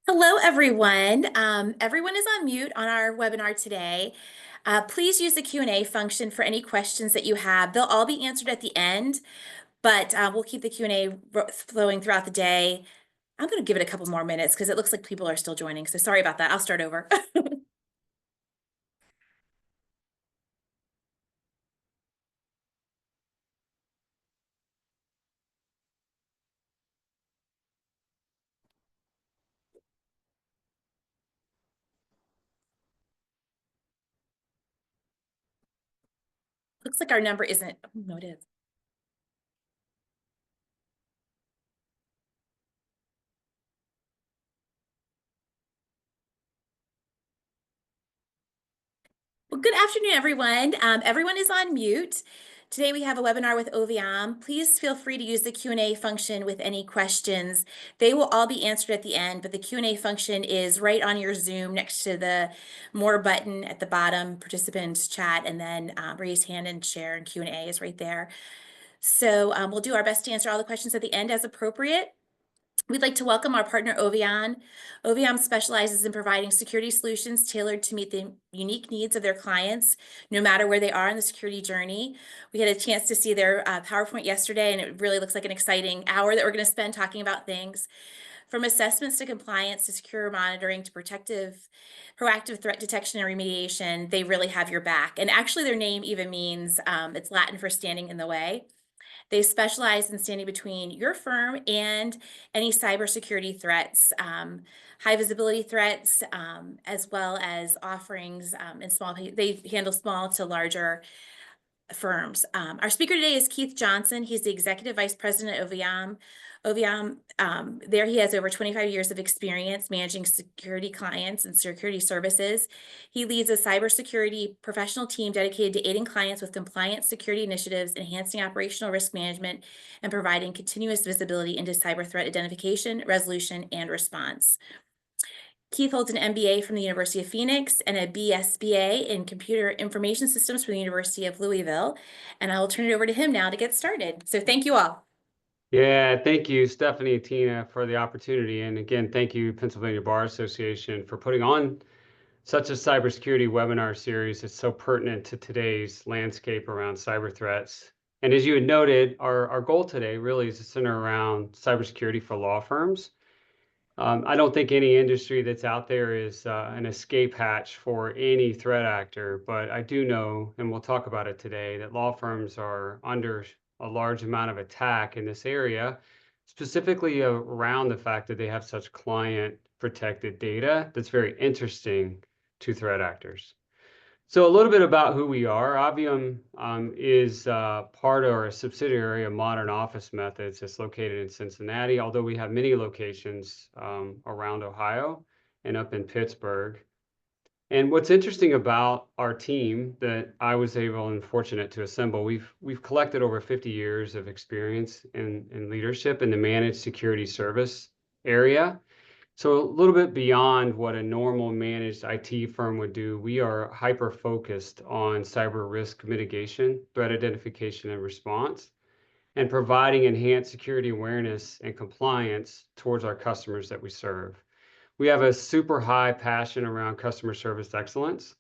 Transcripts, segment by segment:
Hello, everyone. Everyone is on mute on our webinar today. Please use the Q&A function for any questions that you have. They'll all be answered at the end, but we'll keep the Q&A flowing throughout the day. I'm going to give it a couple more minutes because it looks like people are still joining. So sorry about that. I'll start over. Looks like our number isn't. Oh, no, it is. Well, good afternoon, everyone. Everyone is on mute. Today we have a webinar with Obviam. Please feel free to use the Q&A function with any questions. They will all be answered at the end, but the Q&A function is right on your Zoom next to the More button at the bottom, participants chat, and then raise hand and share, and Q&A is right there. So we'll do our best to answer all the questions at the end as appropriate. We'd like to welcome our partner, Obviam. Obviam specializes in providing security solutions tailored to meet the unique needs of their clients, no matter where they are in the security journey. We had a chance to see their PowerPoint yesterday, and it really looks like an exciting hour that we're going to spend talking about things. From assessments to compliance to secure monitoring to proactive threat detection and remediation, they really have your back. And actually, their name even means it's Latin for standing in the way. They specialize in standing between your firm and any cybersecurity threats, high visibility threats, as well as offerings in small. They handle small to larger firms. Our speaker today is Keith Johnson. He's the Executive Vice President of Obviam. Obviam, there he has over 25 years of experience managing security clients and security services. He leads a cybersecurity professional team dedicated to aiding clients with compliance security initiatives, enhancing operational risk management, and providing continuous visibility into cyber threat identification, resolution, and response. Keith holds an MBA from the University of Phoenix and a BSBA in Computer Information Systems from the University of Louisville. And I will turn it over to him now to get started. So thank you all. Yeah, thank you, Stephanie and Tina, for the opportunity. And again, thank you, Pennsylvania Bar Association, for putting on such a cybersecurity webinar series. It's so pertinent to today's landscape around cyber threats. And as you had noted, our goal today really is to center around cybersecurity for law firms. I don't think any industry that's out there is an escape hatch for any threat actor, but I do know, and we'll talk about it today, that law firms are under a large amount of attack in this area, specifically around the fact that they have such client protected data that's very interesting to threat actors. So a little bit about who we are. Obviam is part or a subsidiary of Modern Office Methods. It's located in Cincinnati, although we have many locations around Ohio and up in Pittsburgh. And what's interesting about our team that I was able and fortunate to assemble, we've collected over 50 years of experience in leadership in the managed security service area. So a little bit beyond what a normal managed IT firm would do, we are hyper-focused on cyber risk mitigation, threat identification and response, and providing enhanced security awareness and compliance towards our customers that we serve. We have a super high passion around customer service excellence.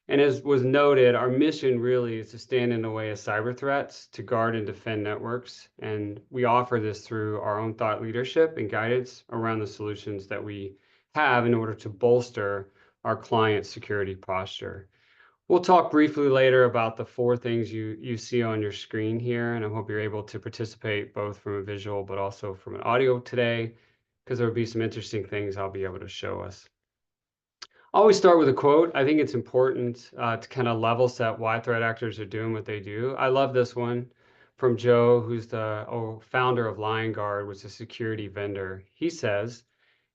And as was noted, our mission really is to stand in the way of cyber threats, to guard and defend networks. And we offer this through our own thought leadership and guidance around the solutions that we have in order to bolster our client security posture. We'll talk briefly later about the 4 things you see on your screen here, and I hope you're able to participate both from a visual but also from an audio today, because there will be some interesting things I'll be able to show us. I always start with a quote. I think it's important to kind of level set why threat actors are doing what they do. I love this one from Joe, who's the founder of LionGuard, which is a security vendor. He says,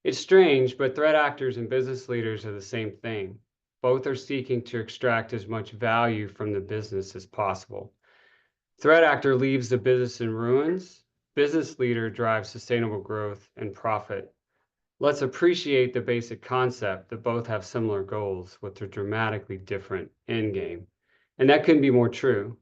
"It's strange, but threat actors and business leaders are the same thing. Both are seeking to extract as much value from the business as possible. Threat actor leaves the business in ruins. Business leader drives sustainable growth and profit. Let's appreciate the basic concept that both have similar goals with a dramatically different end game." And that couldn't be more true.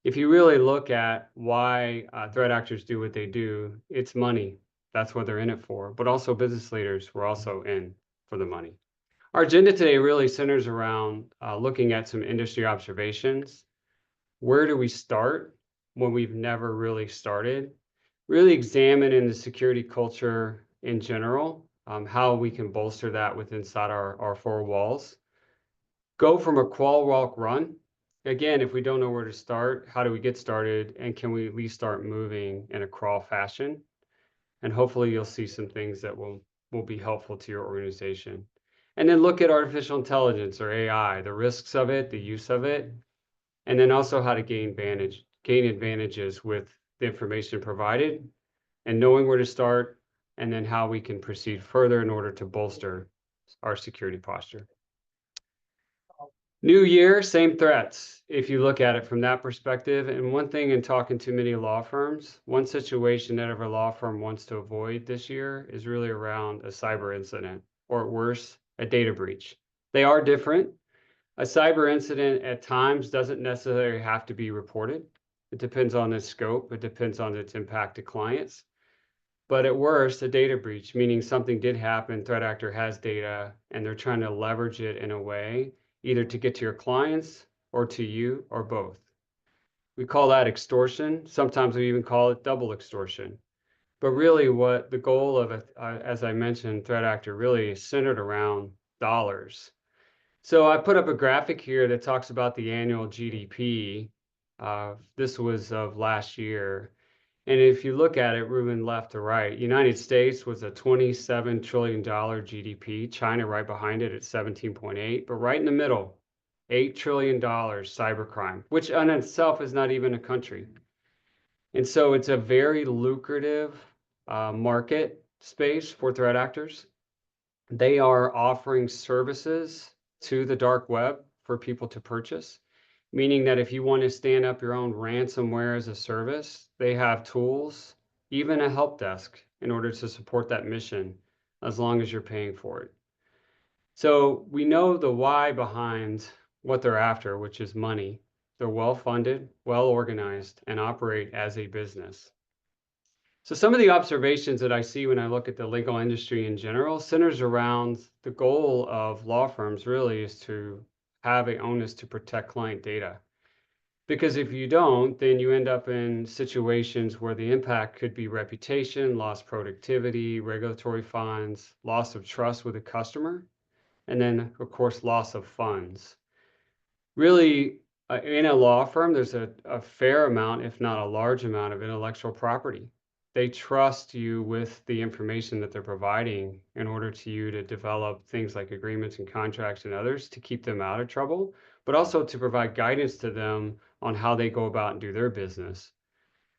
If you really look at why threat actors do what they do, it's money. That's what they're in it for. But also business leaders, we're also in for the money. Our agenda today really centers around looking at some industry observations. Where do we start when we've never really started? Really examine the security culture in general, how we can bolster that within inside our four walls. Go from a crawl, walk, run. Again, if we don't know where to start, how do we get started? And can we at least start moving in a crawl fashion? And hopefully you'll see some things that will be helpful to your organization. And then look at artificial intelligence or AI, the risks of it, the use of it, and then also how to gain advantages with the information provided and knowing where to start, and then how we can proceed further in order to bolster our security posture. New year, same threats, if you look at it from that perspective. And one thing in talking to many law firms, one situation that every law firm wants to avoid this year is really around a cyber incident, or worse, a data breach. They are different. A cyber incident at times doesn't necessarily have to be reported. It depends on its scope. It depends on its impact to clients. But at worst, a data breach, meaning something did happen, threat actor has data, and they're trying to leverage it in a way, either to get to your clients or to you or both. We call that extortion. Sometimes we even call it double extortion. But really what the goal of it, as I mentioned, threat actor really is centered around dollars. So I put up a graphic here that talks about the annual GDP. This was of last year. And if you look at it, moving left to right, United States was a $27 trillion GDP, China right behind it at 17.8, but right in the middle, $8 trillion cybercrime, which in itself is not even a country. And so it's a very lucrative market space for threat actors. They are offering services to the dark web for people to purchase, meaning that if you want to stand up your own ransomware as a service, they have tools, even a help desk, in order to support that mission, as long as you're paying for it. So we know the why behind what they're after, which is money. They're well-funded, well-organized, and operate as a business. So some of the observations that I see when I look at the legal industry in general centers around the goal of law firms really is to have an onus to protect client data. Because if you don't, then you end up in situations where the impact could be reputation, lost productivity, regulatory fines, loss of trust with the customer, and then, of course, loss of funds. Really, in a law firm, there's a fair amount, if not a large amount, of intellectual property. They trust you with the information that they're providing in order to you to develop things like agreements and contracts and others to keep them out of trouble, but also to provide guidance to them on how they go about and do their business.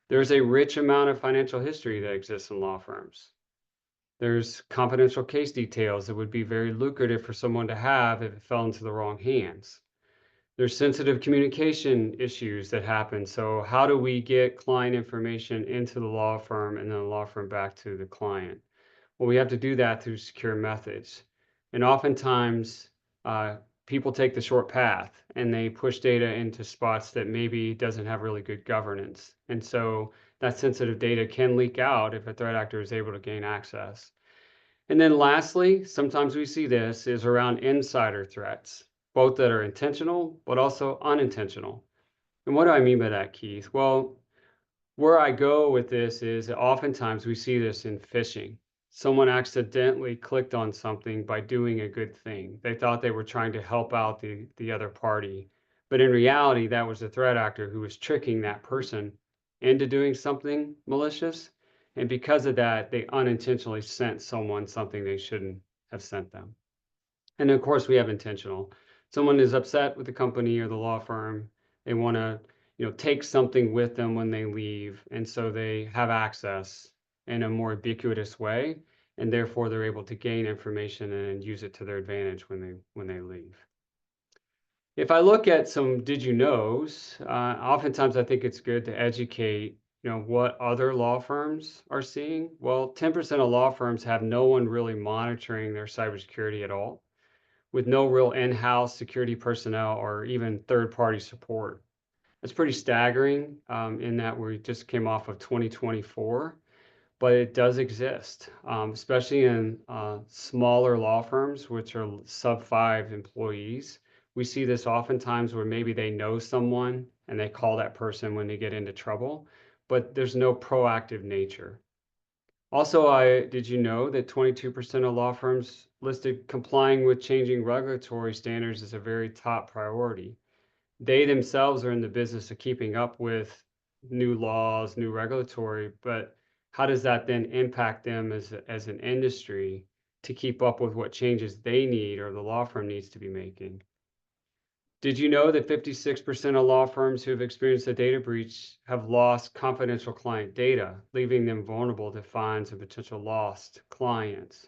There's a rich amount of financial history that exists in law firms. There's confidential case details that would be very lucrative for someone to have if it fell into the wrong hands. There's sensitive communication issues that happen. So how do we get client information into the law firm and then the law firm back to the client? Well, we have to do that through secure methods. And oftentimes, people take the short path and they push data into spots that maybe doesn't have really good governance. And so that sensitive data can leak out if a threat actor is able to gain access. And then lastly, sometimes we see this is around insider threats, both that are intentional, but also unintentional. And what do I mean by that, Keith? Well, where I go with this is oftentimes we see this in phishing. Someone accidentally clicked on something by doing a good thing. They thought they were trying to help out the other party. But in reality, that was a threat actor who was tricking that person into doing something malicious. And because of that, they unintentionally sent someone something they shouldn't have sent them. And of course, we have intentional. Someone is upset with the company or the law firm. They want to, take something with them when they leave, and so they have access in a more ubiquitous way, and therefore they're able to gain information and use it to their advantage when they leave. If I look at some did you knows, oftentimes I think it's good to educate, what other law firms are seeing. Well, 10% of law firms have no one really monitoring their cybersecurity at all, with no real in-house security personnel or even third-party support. That's pretty staggering in that we just came off of 2024. but it does exist, especially in smaller law firms, which are sub 5 employees. We see this oftentimes where maybe they know someone and they call that person when they get into trouble, but there's no proactive nature. Also, did you know that 22% of law firms listed complying with changing regulatory standards as a very top priority? They themselves are in the business of keeping up with new laws, new regulatory, but how does that then impact them as an industry to keep up with what changes they need or the law firm needs to be making? Did you know that 56% of law firms who have experienced a data breach have lost confidential client data, leaving them vulnerable to fines and potential lost clients?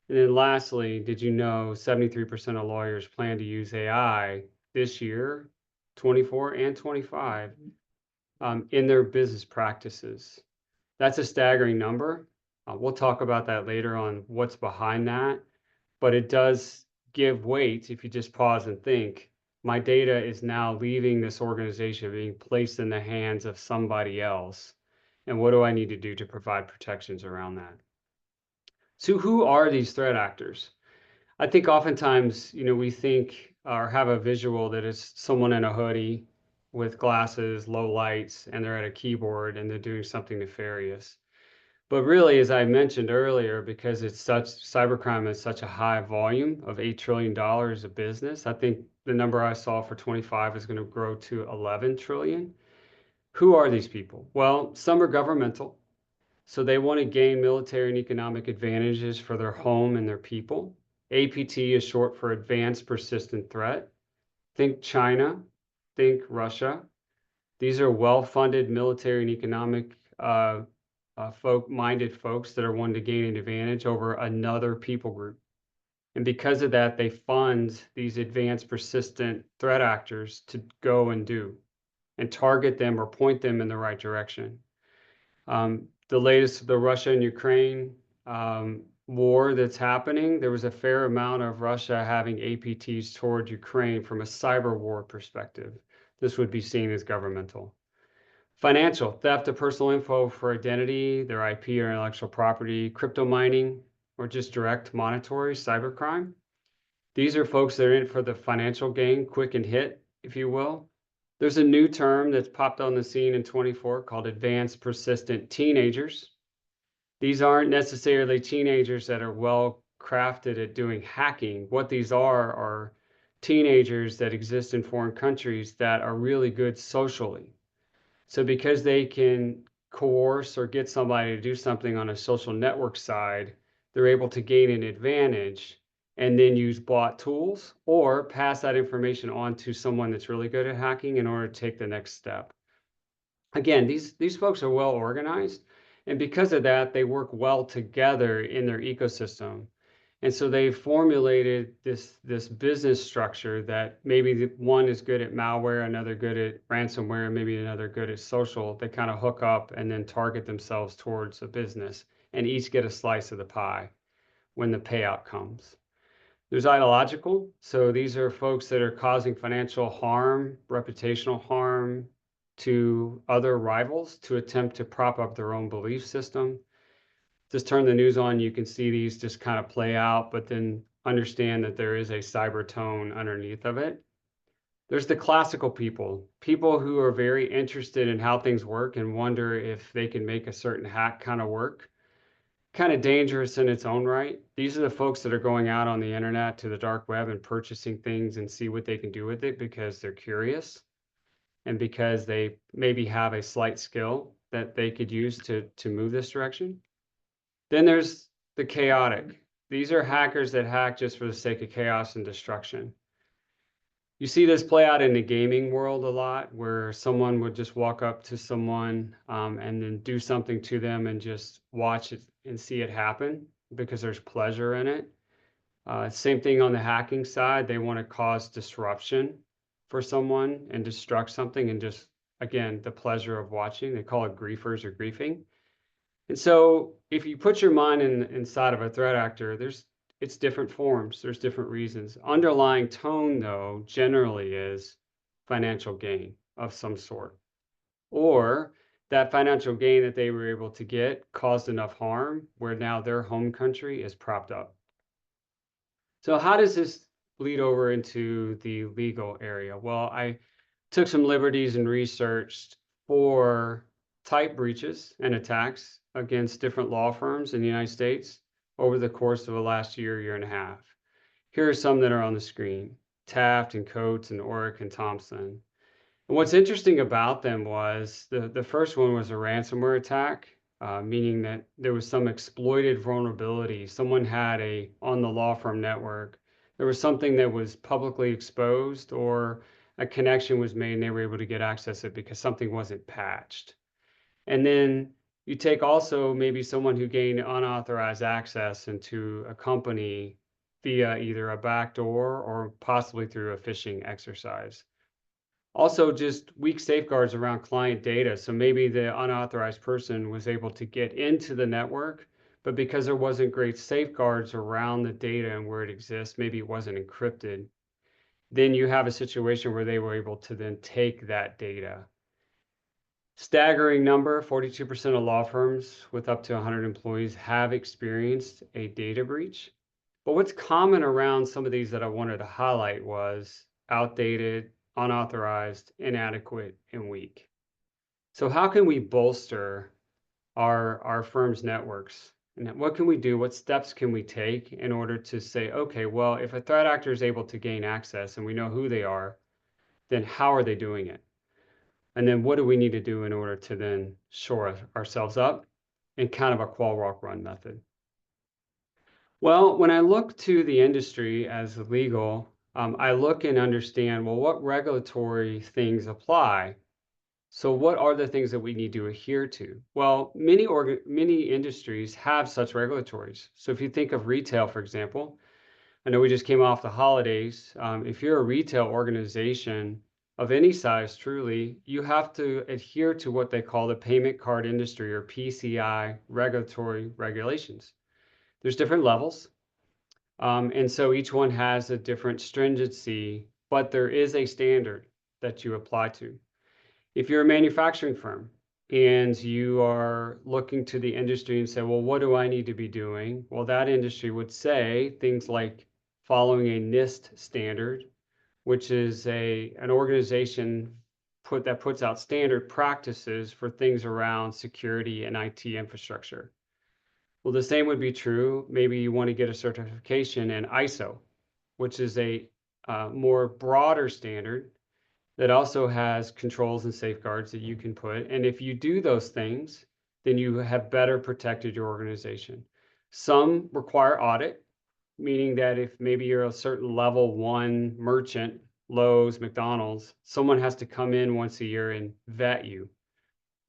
And then lastly, did you know 73% of lawyers plan to use AI this year, 24 and 25, in their business practices? That's a staggering number. We'll talk about that later on what's behind that, but it does give weight if you just pause and think. My data is now leaving this organization, being placed in the hands of somebody else. And what do I need to do to provide protections around that? So who are these threat actors? I think oftentimes, we think or have a visual that it's someone in a hoodie with glasses, low lights, and they're at a keyboard and they're doing something nefarious. But really, as I mentioned earlier, because cybercrime is such a high volume of $8 trillion of business, I think the number I saw for 25 is going to grow to 11 trillion. Who are these people? Well, some are governmental. So they want to gain military and economic advantages for their home and their people. APT is short for Advanced Persistent Threat. Think China, think Russia. These are well-funded military and economic minded folks that are wanting to gain an advantage over another people group. And because of that, they fund these advanced persistent threat actors to go and do and target them or point them in the right direction. The latest, the Russia and Ukraine war that's happening, there was a fair amount of Russia having APTs toward Ukraine from a cyber war perspective. This would be seen as governmental. Financial, theft of personal info for identity, their IP or intellectual property, crypto mining, or just direct monetary cybercrime. These are folks that are in for the financial gain, quick and hit, if you will. There's a new term that's popped on the scene in 24 called advanced persistent teenagers. These aren't necessarily teenagers that are well crafted at doing hacking. What these are teenagers that exist in foreign countries that are really good socially. So because they can coerce or get somebody to do something on a social network side, they're able to gain an advantage and then use bot tools or pass that information on to someone that's really good at hacking in order to take the next step. Again, these folks are well organized, and because of that, they work well together in their ecosystem. And so they formulated this business structure that maybe one is good at malware, another good at ransomware, maybe another good at social. They kind of hook up and then target themselves towards a business and each get a slice of the pie when the payout comes. There's ideological. So these are folks that are causing financial harm, reputational harm to other rivals to attempt to prop up their own belief system. Just turn the news on, you can see these just kind of play out, but then understand that there is a cyber tone underneath of it. There's the classical people who are very interested in how things work and wonder if they can make a certain hack kind of work. Kind of dangerous in its own right. These are the folks that are going out on the internet to the dark web and purchasing things and see what they can do with it because they're curious and because they maybe have a slight skill that they could use to move this direction. Then there's the chaotic. These are hackers that hack just for the sake of chaos and destruction. You see this play out in the gaming world a lot, where someone would just walk up to someone and then do something to them and just watch it and see it happen because there's pleasure in it. Same thing on the hacking side. They want to cause disruption for someone and destruct something and just, again, the pleasure of watching. They call it griefers or griefing. And so if you put your mind inside of a threat actor, it's different forms, there's different reasons. Underlying tone, though, generally is financial gain of some sort. Or that financial gain that they were able to get caused enough harm where now their home country is propped up. So how does this bleed over into the legal area? Well, I took some liberties and researched for type breaches and attacks against different law firms in the United States over the course of the last year, year and a half. Here are some that are on the screen: Taft and Coates and Orrick and Thompson. And what's interesting about them was the first one was a ransomware attack, meaning that there was some exploited vulnerability. Someone had on the law firm network, there was something that was publicly exposed, or a connection was made and they were able to get access to it because something wasn't patched. And then you take also maybe someone who gained unauthorized access into a company via either a backdoor or possibly through a phishing exercise. Also, just weak safeguards around client data. So maybe the unauthorized person was able to get into the network, but because there wasn't great safeguards around the data and where it exists, maybe it wasn't encrypted. Then you have a situation where they were able to then take that data. Staggering number: 42% of law firms with up to 100 employees have experienced a data breach. But what's common around some of these that I wanted to highlight was outdated, unauthorized, inadequate, and weak. So how can we bolster our firm's networks? And what can we do? What steps can we take in order to say, okay, well, if a threat actor is able to gain access and we know who they are, then how are they doing it? And then what do we need to do in order to then shore ourselves up in kind of a crawl, walk, run method? Well, when I look to the industry as legal, I look and understand, well, what regulatory things apply? So what are the things that we need to adhere to? Well, many industries have such regulatories. So if you think of retail, for example, I know we just came off the holidays. If you're a retail organization of any size, truly, you have to adhere to what they call the payment card industry, or PCI, regulatory regulations. There's different levels. And so each one has a different stringency, but there is a standard that you apply to. If you're a manufacturing firm and you are looking to the industry and say, well, what do I need to be doing? Well, that industry would say things like following a NIST standard, which is an organization that puts out standard practices for things around security and IT infrastructure. Well, the same would be true. Maybe you want to get a certification in ISO, which is a more broader standard that also has controls and safeguards that you can put. And if you do those things, then you have better protected your organization. Some require audit, meaning that if maybe you're a certain level 1 merchant, Lowe's, McDonald's, someone has to come in once a year and vet you.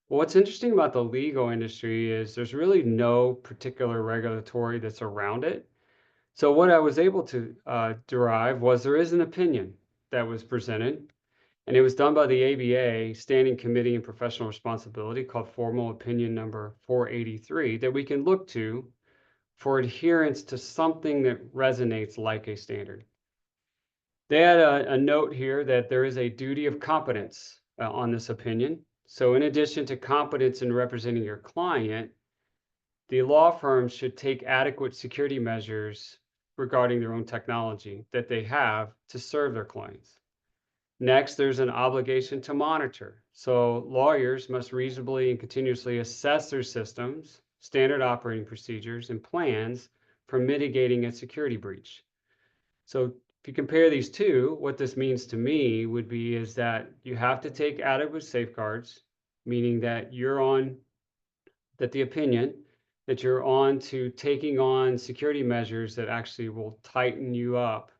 Well, what's interesting about the legal industry is there's really no particular regulatory that's around it. So what I was able to derive was there is an opinion that was presented, and it was done by the ABA Standing Committee on Professional Responsibility, called Formal Opinion Number 483, that we can look to for adherence to something that resonates like a standard. They had a note here that there is a duty of competence on this opinion. So in addition to competence in representing your client, the law firm should take adequate security measures regarding their own technology that they have to serve their clients. Next, there's an obligation to monitor. So lawyers must reasonably and continuously assess their systems, standard operating procedures, and plans for mitigating a security breach. So if you compare these two, what this means to me would be is that you have to take adequate safeguards, meaning that the opinion that you're on to taking on security measures that actually will tighten you up.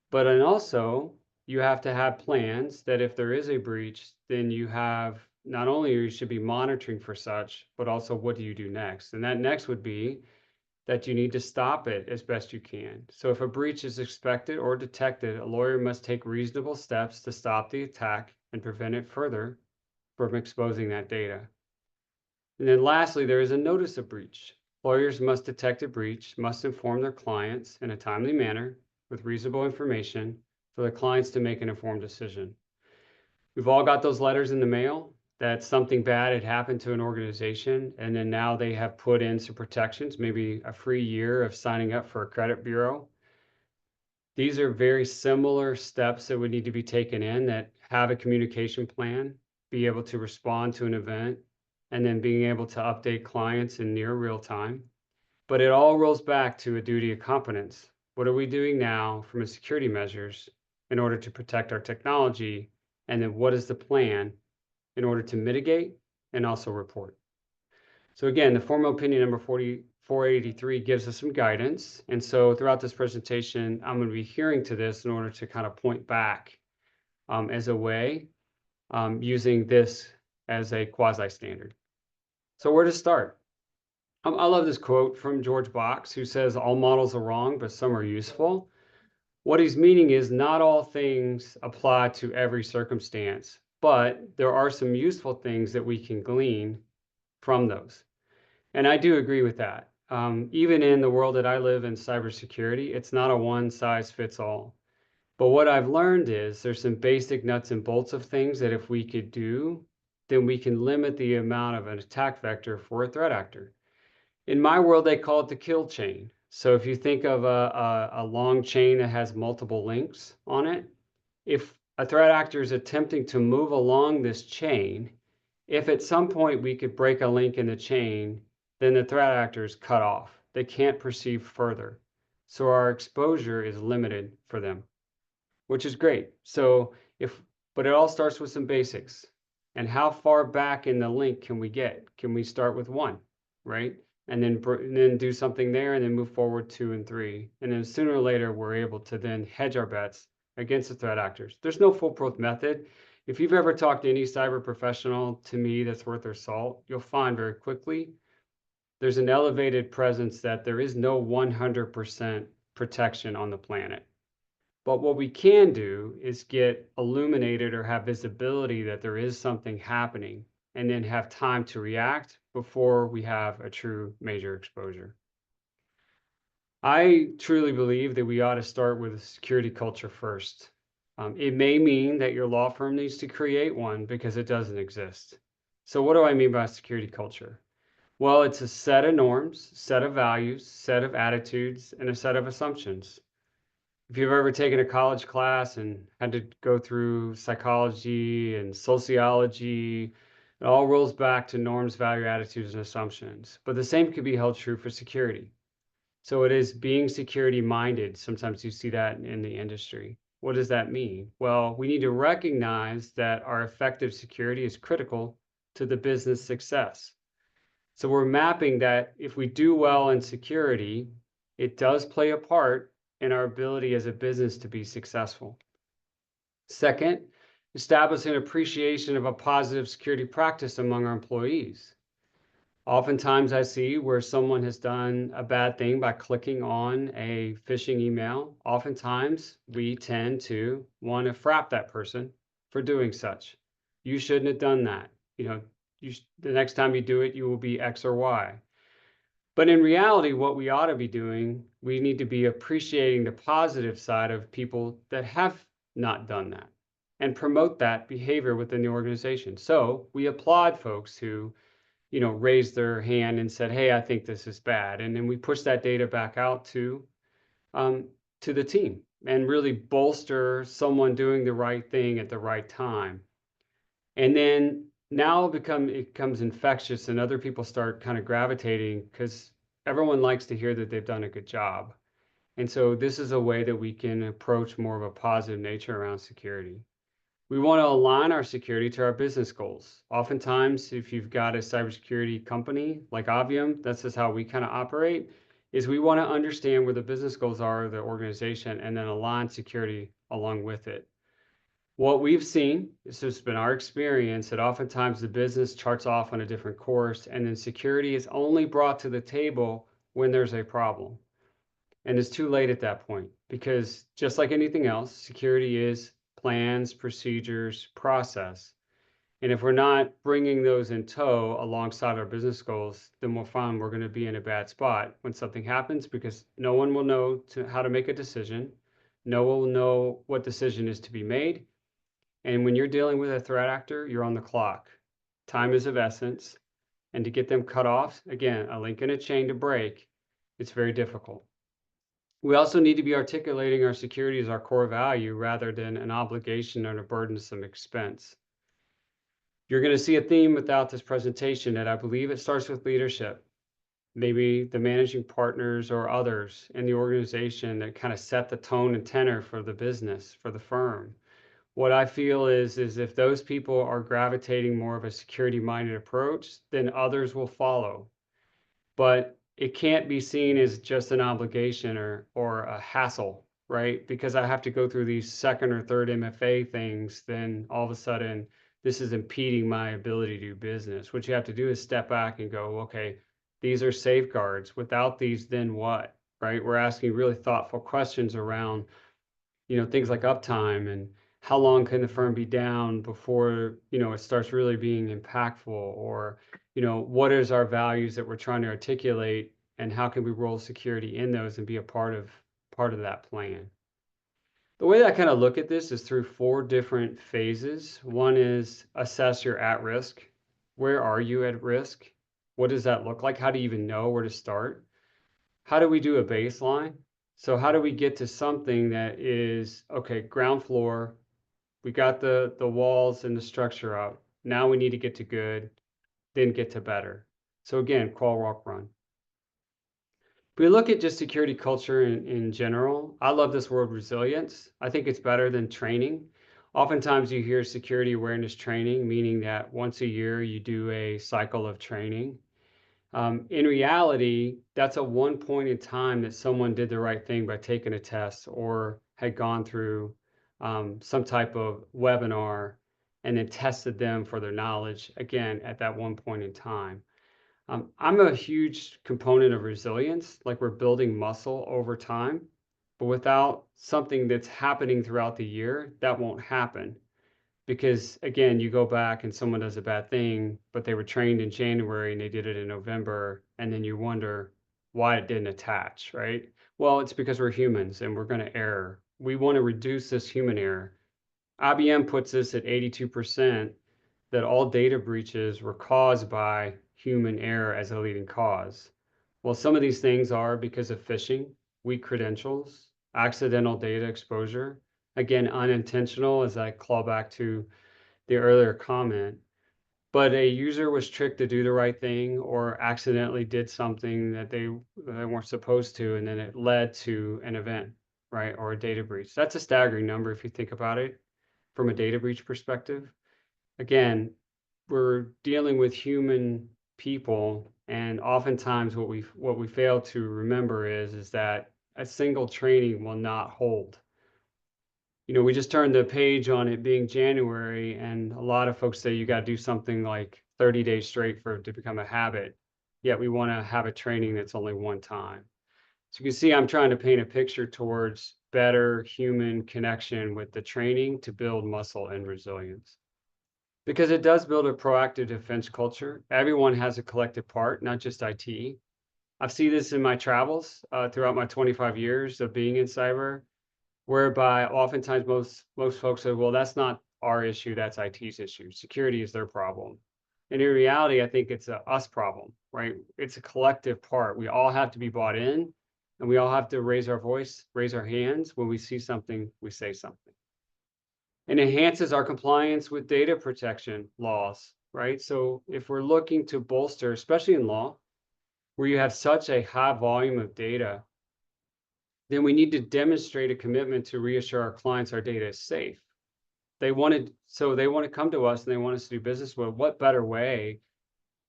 But then also, you have to have plans that if there is a breach, then you have not only you should be monitoring for such, but also what do you do next? And that next would be that you need to stop it as best you can. So if a breach is expected or detected, a lawyer must take reasonable steps to stop the attack and prevent it further from exposing that data. And then lastly, there is a notice of breach. Lawyers must detect a breach, must inform their clients in a timely manner with reasonable information for the clients to make an informed decision. We've all got those letters in the mail. that something bad had happened to an organization, and then now they have put in some protections, maybe a free year of signing up for a credit bureau. These are very similar steps that would need to be taken in that have a communication plan, be able to respond to an event, and then being able to update clients in near real time. But it all rolls back to a duty of competence. What are we doing now from a security measures in order to protect our technology? And then what is the plan in order to mitigate and also report? So again, the formal opinion number 4483 gives us some guidance. And so throughout this presentation, I'm going to be hearing to this in order to kind of point back as a way using this as a quasi-standard. So where to start? I love this quote from George Box, who says, all models are wrong, but some are useful. What he's meaning is not all things apply to every circumstance, but there are some useful things that we can glean from those. And I do agree with that. Even in the world that I live in, cybersecurity, it's not a one size fits all. But what I've learned is there's some basic nuts and bolts of things that if we could do, then we can limit the amount of an attack vector for a threat actor. In my world, they call it the kill chain. So if you think of a long chain that has multiple links on it, if a threat actor is attempting to move along this chain, if at some point we could break a link in the chain, then the threat actor is cut off. They can't proceed further. So our exposure is limited for them, which is great. So but it all starts with some basics. And how far back in the link can we get? Can we start with 1, right? And then do something there and then move forward 2 and 3. And then sooner or later, we're able to then hedge our bets against the threat actors. There's no foolproof method. If you've ever talked to any cyber professional, to me, that's worth their salt, you'll find very quickly there's an elevated presence that there is no 100% protection on the planet. But what we can do is get illuminated or have visibility that there is something happening and then have time to react before we have a true major exposure. I truly believe that we ought to start with a security culture first. It may mean that your law firm needs to create one because it doesn't exist. So what do I mean by security culture? Well, it's a set of norms, set of values, set of attitudes, and a set of assumptions. If you've ever taken a college class and had to go through psychology and sociology, it all rolls back to norms, value, attitudes, and assumptions. But the same could be held true for security. So it is being security minded. Sometimes you see that in the industry. What does that mean? Well, we need to recognize that our effective security is critical to the business success. So we're mapping that if we do well in security, it does play a part in our ability as a business to be successful. Second, establish an appreciation of a positive security practice among our employees. Oftentimes I see where someone has done a bad thing by clicking on a phishing email. Oftentimes we tend to want to frap that person for doing such. You shouldn't have done that. The next time you do it, you will be X or Y. But in reality, what we ought to be doing, we need to be appreciating the positive side of people that have not done that and promote that behavior within the organization. So we applaud folks who, raised their hand and said, hey, I think this is bad. And then we push that data back out to the team and really bolster someone doing the right thing at the right time. And then now it becomes infectious and other people start kind of gravitating because everyone likes to hear that they've done a good job. And so this is a way that we can approach more of a positive nature around security. We want to align our security to our business goals. Oftentimes, if you've got a cybersecurity company like Obviam, that's just how we kind of operate, is we want to understand where the business goals are of the organization and then align security along with it. What we've seen, this has been our experience, that oftentimes the business charts off on a different course and then security is only brought to the table when there's a problem. And it's too late at that point because just like anything else, security is plans, procedures, process. And if we're not bringing those in tow alongside our business goals, then we'll find we're going to be in a bad spot when something happens because no one will know how to make a decision. No one will know what decision is to be made. And when you're dealing with a threat actor, you're on the clock. Time is of essence. And to get them cut off, again, a link in a chain to break, it's very difficult. We also need to be articulating our security as our core value rather than an obligation or a burdensome expense. You're going to see a theme without this presentation that I believe it starts with leadership, maybe the managing partners or others in the organization that kind of set the tone and tenor for the business, for the firm. What I feel is if those people are gravitating more of a security minded approach, then others will follow. But it can't be seen as just an obligation or a hassle, right? Because I have to go through these second or third MFA things, then all of a sudden this is impeding my ability to do business. What you have to do is step back and go, okay, these are safeguards. Without these, then what? Right? We're asking really thoughtful questions around, things like uptime and how long can the firm be down before, it starts really being impactful, or, what is our values that we're trying to articulate, and how can we roll security in those and be a part of that plan. The way that I kind of look at this is through 4 different phases. One is assess your at risk. Where are you at risk? What does that look like? How do you even know where to start? How do we do a baseline? So how do we get to something that is, okay, ground floor, we got the walls and the structure up. Now we need to get to good, then get to better. So again, crawl, walk, run. If we look at just security culture in general, I love this word resilience. I think it's better than training. Oftentimes you hear security awareness training, meaning that once a year you do a cycle of training. In reality, that's a one point in time that someone did the right thing by taking a test or had gone through some type of webinar and then tested them for their knowledge again at that one point in time. I'm a huge component of resilience, like we're building muscle over time, but without something that's happening throughout the year, that won't happen. Because again, you go back and someone does a bad thing, but they were trained in January and they did it in November, and then you wonder why it didn't attach, right? Well, it's because we're humans and we're going to err. We want to reduce this human error. IBM puts this at 82%, that all data breaches were caused by human error as a leading cause. Well, some of these things are because of phishing, weak credentials, accidental data exposure, again, unintentional, as I claw back to the earlier comment, but a user was tricked to do the right thing or accidentally did something that they weren't supposed to, and then it led to an event, right, or a data breach. That's a staggering number if you think about it from a data breach perspective. Again, we're dealing with human people, and oftentimes what we fail to remember is that a single training will not hold. We just turned the page on it being January, and a lot of folks say you got to do something like 30 days straight for it to become a habit. Yet we want to have a training that's only one time. So you can see I'm trying to paint a picture towards better human connection with the training to build muscle and resilience. Because it does build a proactive defense culture. Everyone has a collective part, not just IT. I've seen this in my travels throughout my 25 years of being in cyber, whereby oftentimes most folks say, well, that's not our issue, that's IT's issue. Security is their problem. And in reality, I think it's a us problem, right? It's a collective part. We all have to be bought in, and we all have to raise our voice, raise our hands. When we see something, we say something. And enhances our compliance with data protection laws, right? So if we're looking to bolster, especially in law, where you have such a high volume of data, then we need to demonstrate a commitment to reassure our clients our data is safe. They want to come to us and they want us to do business with. What better way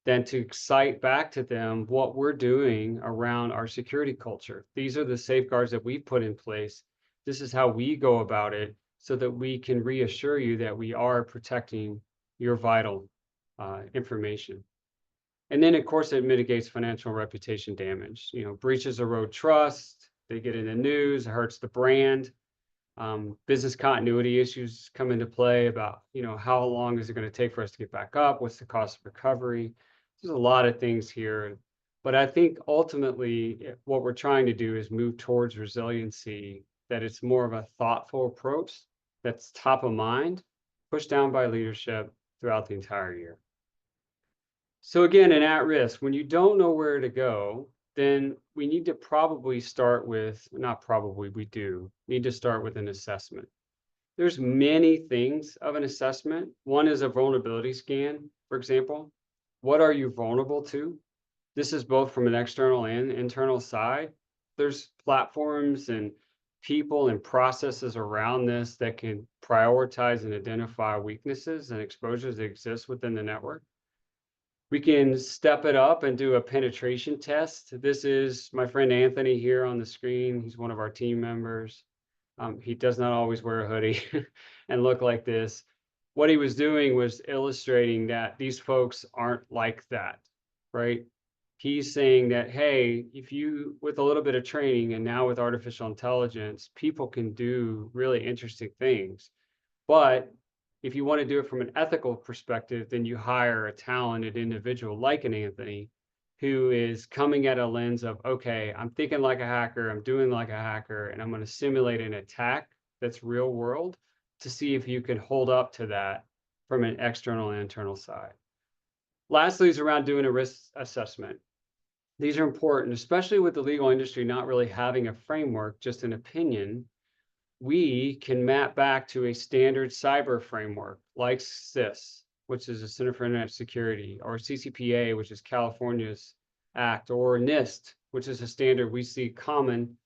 than to cite back to them what we're doing around our security culture? These are the safeguards that we put in place. This is how we go about it, so that we can reassure you that we are protecting your vital information. And then, of course, it mitigates financial and reputation damage. Breaches erode trust. They get in the news. It hurts the brand. Business continuity issues come into play about, how long is it going to take for us to get back up? What's the cost of recovery? There's a lot of things here. But I think ultimately what we're trying to do is move towards resiliency, that it's more of a thoughtful approach that's top of mind, pushed down by leadership throughout the entire year. So again, in at risk, when you don't know where to go, then we need to probably start with, not probably, we do need to start with an assessment. There's many things of an assessment. One is a vulnerability scan, for example. What are you vulnerable to? This is both from an external and internal side. There's platforms and people and processes around this that can prioritize and identify weaknesses and exposures that exist within the network. We can step it up and do a penetration test. This is my friend Anthony here on the screen. He's one of our team members. He does not always wear a hoodie and look like this. What he was doing was illustrating that these folks aren't like that, right? He's saying that, hey, if you, with a little bit of training and now with artificial intelligence, people can do really interesting things. But if you want to do it from an ethical perspective, then you hire a talented individual like an Anthony who is coming at a lens of, okay, I'm thinking like a hacker, I'm doing like a hacker, and I'm going to simulate an attack that's real world to see if you can hold up to that from an external and internal side. Lastly is around doing a risk assessment. These are important, especially with the legal industry not really having a framework, just an opinion. We can map back to a standard cyber framework like CIS, which is the Center for Internet Security, or CCPA, which is California's act, or NIST, which is a standard we see common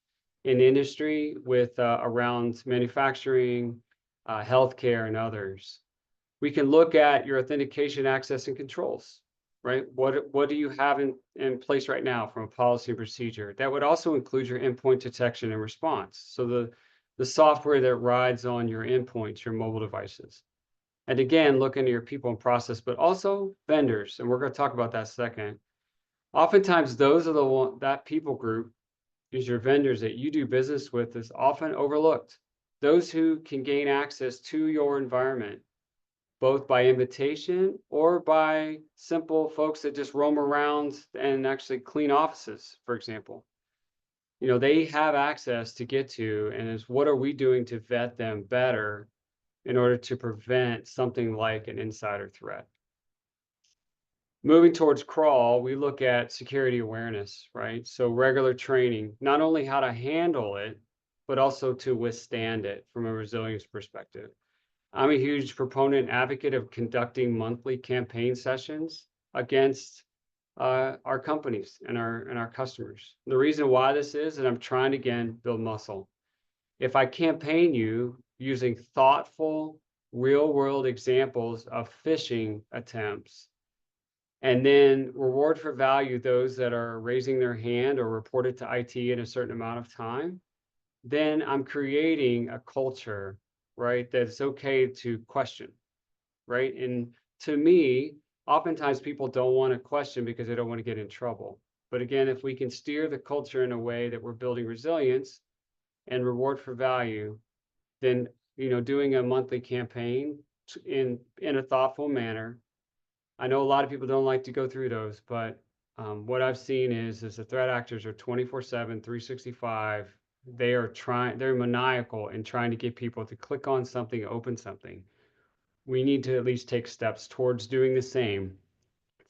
in industry with around manufacturing, healthcare, and others. We can look at your authentication, access, and controls, right? What do you have in place right now from a policy and procedure? That would also include your endpoint detection and response. So the software that rides on your endpoints, your mobile devices. And again, look into your people and process, but also vendors. And we're going to talk about that second. Oftentimes, those are the one, that people group is your vendors that you do business with is often overlooked. Those who can gain access to your environment both by invitation or by simple folks that just roam around and actually clean offices, for example. You know, they have access to get to, and is what are we doing to vet them better in order to prevent something like an insider threat? Moving towards crawl, we look at security awareness, right? So regular training, not only how to handle it, but also to withstand it from a resilience perspective. I'm a huge proponent and advocate of conducting monthly campaign sessions against our companies and our customers. The reason why this is that I'm trying to, again, build muscle. If I campaign you using thoughtful, real world examples of phishing attempts, and then reward for value those that are raising their hand or report it to IT in a certain amount of time, then I'm creating a culture, right, that it's okay to question, right? And to me, oftentimes people don't want to question because they don't want to get in trouble. But again, if we can steer the culture in a way that we're building resilience and reward for value, then doing a monthly campaign in a thoughtful manner. I know a lot of people don't like to go through those, but what I've seen is the threat actors are 24/7, 365. They're maniacal in trying to get people to click on something, open something. We need to at least take steps towards doing the same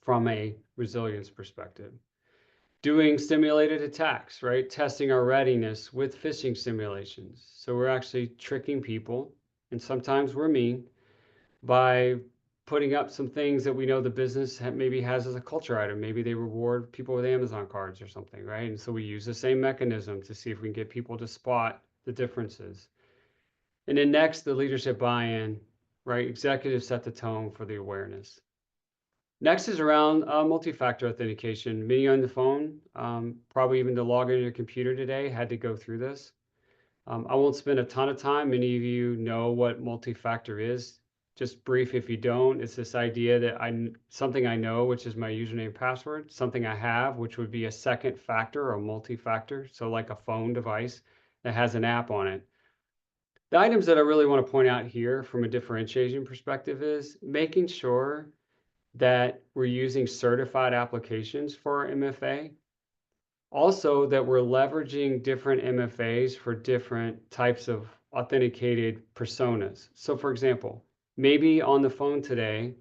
from a resilience perspective. Doing simulated attacks, right? Testing our readiness with phishing simulations. So we're actually tricking people, and sometimes we're mean, by putting up some things that we know the business maybe has as a culture item. Maybe they reward people with Amazon cards or something, right? And so we use the same mechanism to see if we can get people to spot the differences. And then next, the leadership buy-in, right? Executives set the tone for the awareness. Next is around multi-factor authentication. Many on the phone, probably even to log into your computer today, had to go through this. I won't spend a ton of time. Many of you know what multi-factor is. Just brief if you don't, it's this idea that something I know, which is my username and password, something I have, which would be a second factor or multi-factor. So like a phone device that has an app on it. The items that I really want to point out here from a differentiation perspective is making sure that we're using certified applications for our MFA. Also, that we're leveraging different MFAs for different types of authenticated personas. So for example, maybe on the phone today,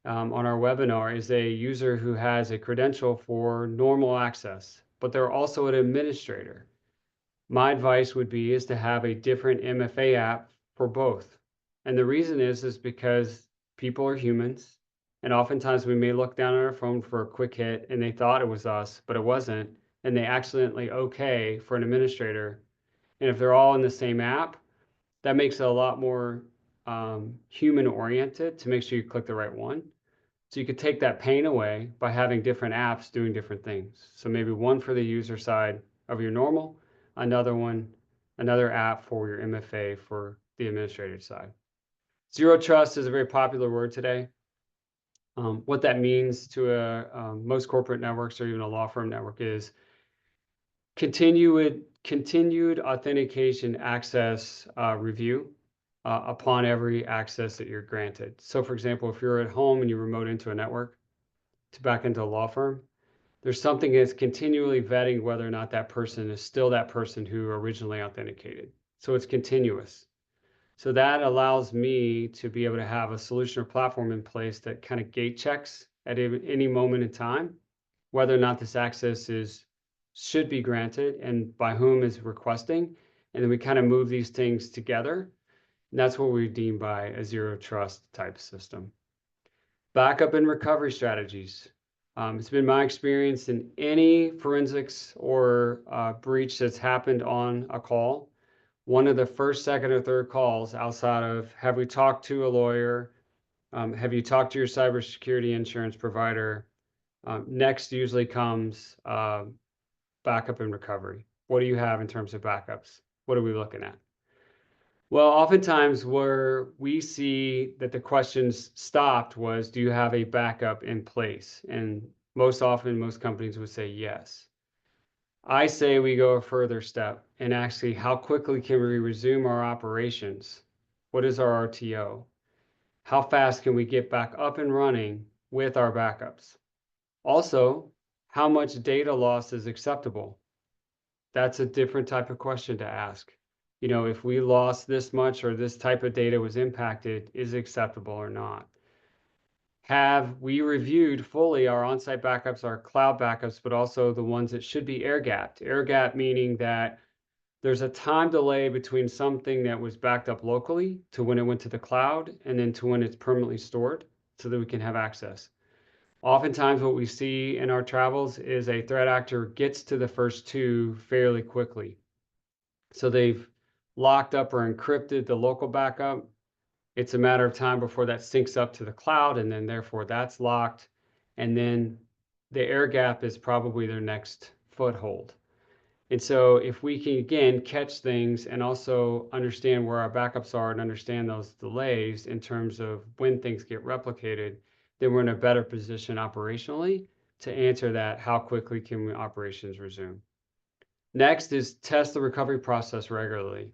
on our webinar is a user who has a credential for normal access, but they're also an administrator. My advice would be is to have a different MFA app for both. And the reason is because people are humans, and oftentimes we may look down on our phone for a quick hit and they thought it was us, but it wasn't, and they accidentally okay for an administrator. And if they're all in the same app, that makes it a lot more human oriented to make sure you click the right one. So you could take that pain away by having different apps doing different things. So maybe one for the user side of your normal, another app for your MFA for the administrator side. Zero trust is a very popular word today. What that means to most corporate networks or even a law firm network is continued authentication access review upon every access that you're granted. So for example, if you're at home and you remote into a network to back into a law firm, there's something that's continually vetting whether or not that person is still that person who originally authenticated. So it's continuous. So that allows me to be able to have a solution or platform in place that kind of gate checks at any moment in time whether or not this access should be granted and by whom is requesting. And then we kind of move these things together. And that's what we deem by a zero trust type system. Backup and recovery strategies. It's been my experience in any forensics or breach that's happened on a call, one of the first, second, or third calls outside of have we talked to a lawyer? Have you talked to your cybersecurity insurance provider? Next usually comes backup and recovery. What do you have in terms of backups? What are we looking at? Well, oftentimes where we see that the questions stopped was, do you have a backup in place? And most often, most companies would say yes. I say we go a further step and actually how quickly can we resume our operations? What is our RTO? How fast can we get back up and running with our backups? Also, how much data loss is acceptable? That's a different type of question to ask. You know, if we lost this much or this type of data was impacted, is it acceptable or not? Have we reviewed fully our on-site backups, our cloud backups, but also the ones that should be air-gapped? Air-gap meaning that there's a time delay between something that was backed up locally to when it went to the cloud and then to when it's permanently stored so that we can have access. Oftentimes what we see in our travels is a threat actor gets to the first two fairly quickly. So they've locked up or encrypted the local backup. It's a matter of time before that syncs up to the cloud, and then therefore that's locked. And then the air gap is probably their next foothold. And so if we can, again, catch things and also understand where our backups are and understand those delays in terms of when things get replicated, then we're in a better position operationally to answer that, how quickly can operations resume? Next is test the recovery process regularly.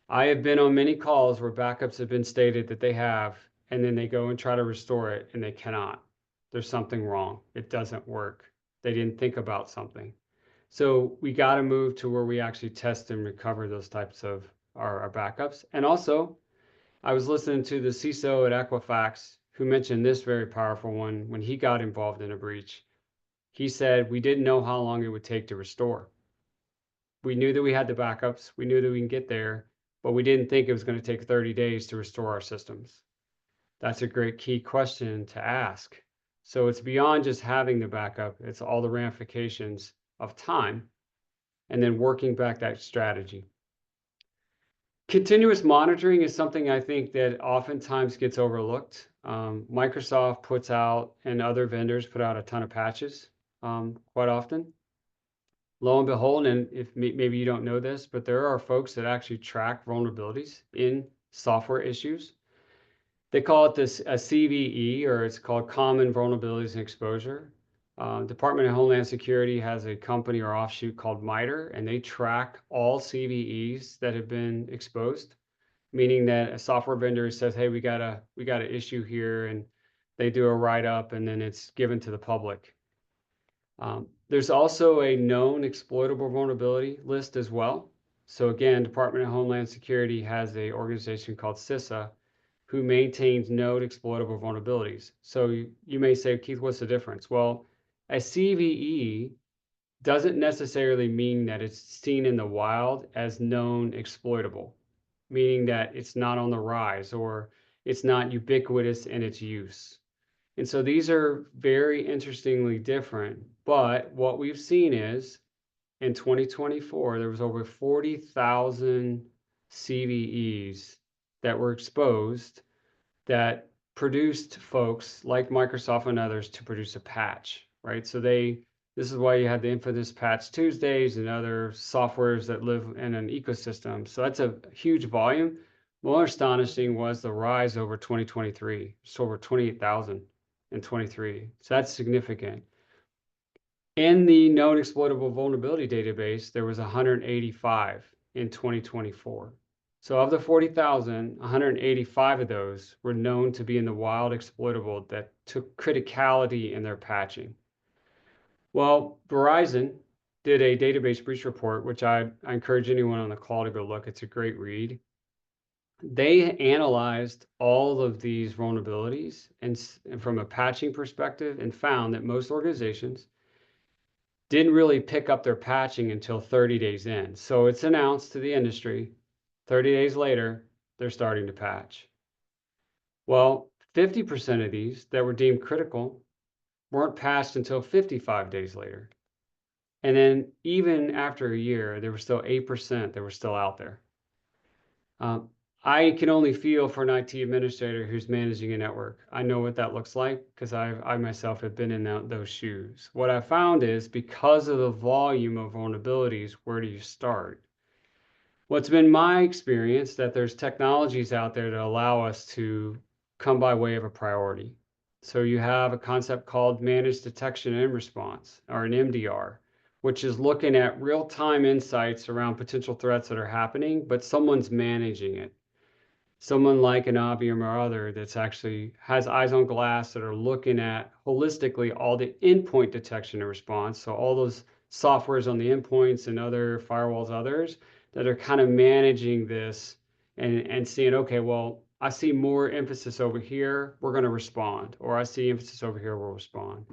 I have been on many calls where backups have been stated that they have, and then they go and try to restore it and they cannot. There's something wrong. It doesn't work. They didn't think about something. So we got to move to where we actually test and recover those types of our backups. And also, I was listening to the CISO at Equifax who mentioned this very powerful one when he got involved in a breach. He said, we didn't know how long it would take to restore. We knew that we had the backups. We knew that we can get there, but we didn't think it was going to take 30 days to restore our systems. That's a great key question to ask. So it's beyond just having the backup. It's all the ramifications of time and then working back that strategy. Continuous monitoring is something I think that oftentimes gets overlooked. Microsoft puts out and other vendors put out a ton of patches quite often. Lo and behold, and if maybe you don't know this, but there are folks that actually track vulnerabilities in software issues. They call it this a CVE, or it's called Common Vulnerabilities and Exposure. Department of Homeland Security has a company or offshoot called MITRE, and they track all CVEs that have been exposed, meaning that a software vendor says, hey, we got an issue here, and they do a write-up, and then it's given to the public. There's also a known exploitable vulnerability list as well. So again, Department of Homeland Security has an organization called CISA, who maintains known exploitable vulnerabilities. So you may say, Keith, what's the difference? Well, a CVE doesn't necessarily mean that it's seen in the wild as known exploitable, meaning that it's not on the rise or it's not ubiquitous in its use. And so these are very interestingly different. But what we've seen is in 2024, there was over 40,000 CVEs that were exposed that produced folks like Microsoft and others to produce a patch, right? So this is why you have the infamous Patch Tuesdays and other softwares that live in an ecosystem. So that's a huge volume. More astonishing was the rise over 2023. It's over 28,000 in 23. So that's significant. In the known exploitable vulnerability database, there was 185 in 2024. So of the 40,000, 185 of those were known to be in the wild exploitable that took criticality in their patching. Well, Verizon did a database breach report, which I encourage anyone on the call to go look. It's a great read. They analyzed all of these vulnerabilities and from a patching perspective and found that most organizations didn't really pick up their patching until 30 days in. So it's announced to the industry, 30 days later, they're starting to patch. Well, 50% of these that were deemed critical weren't patched until 55 days later. And then even after a year, there were still 8% that were still out there. I can only feel for an IT administrator who's managing a network. I know what that looks like because I myself have been in those shoes. What I found is because of the volume of vulnerabilities, where do you start? Well, it's been my experience that there's technologies out there that allow us to come by way of a priority. So you have a concept called managed detection and response, or an MDR, which is looking at real-time insights around potential threats that are happening, but someone's managing it. Someone like an Obviam or other that's actually has eyes on glass that are looking at holistically all the endpoint detection and response. So all those softwares on the endpoints and other firewalls, others that are kind of managing this and seeing, okay, well, I see more emphasis over here, we're going to respond, or I see emphasis over here, we'll respond.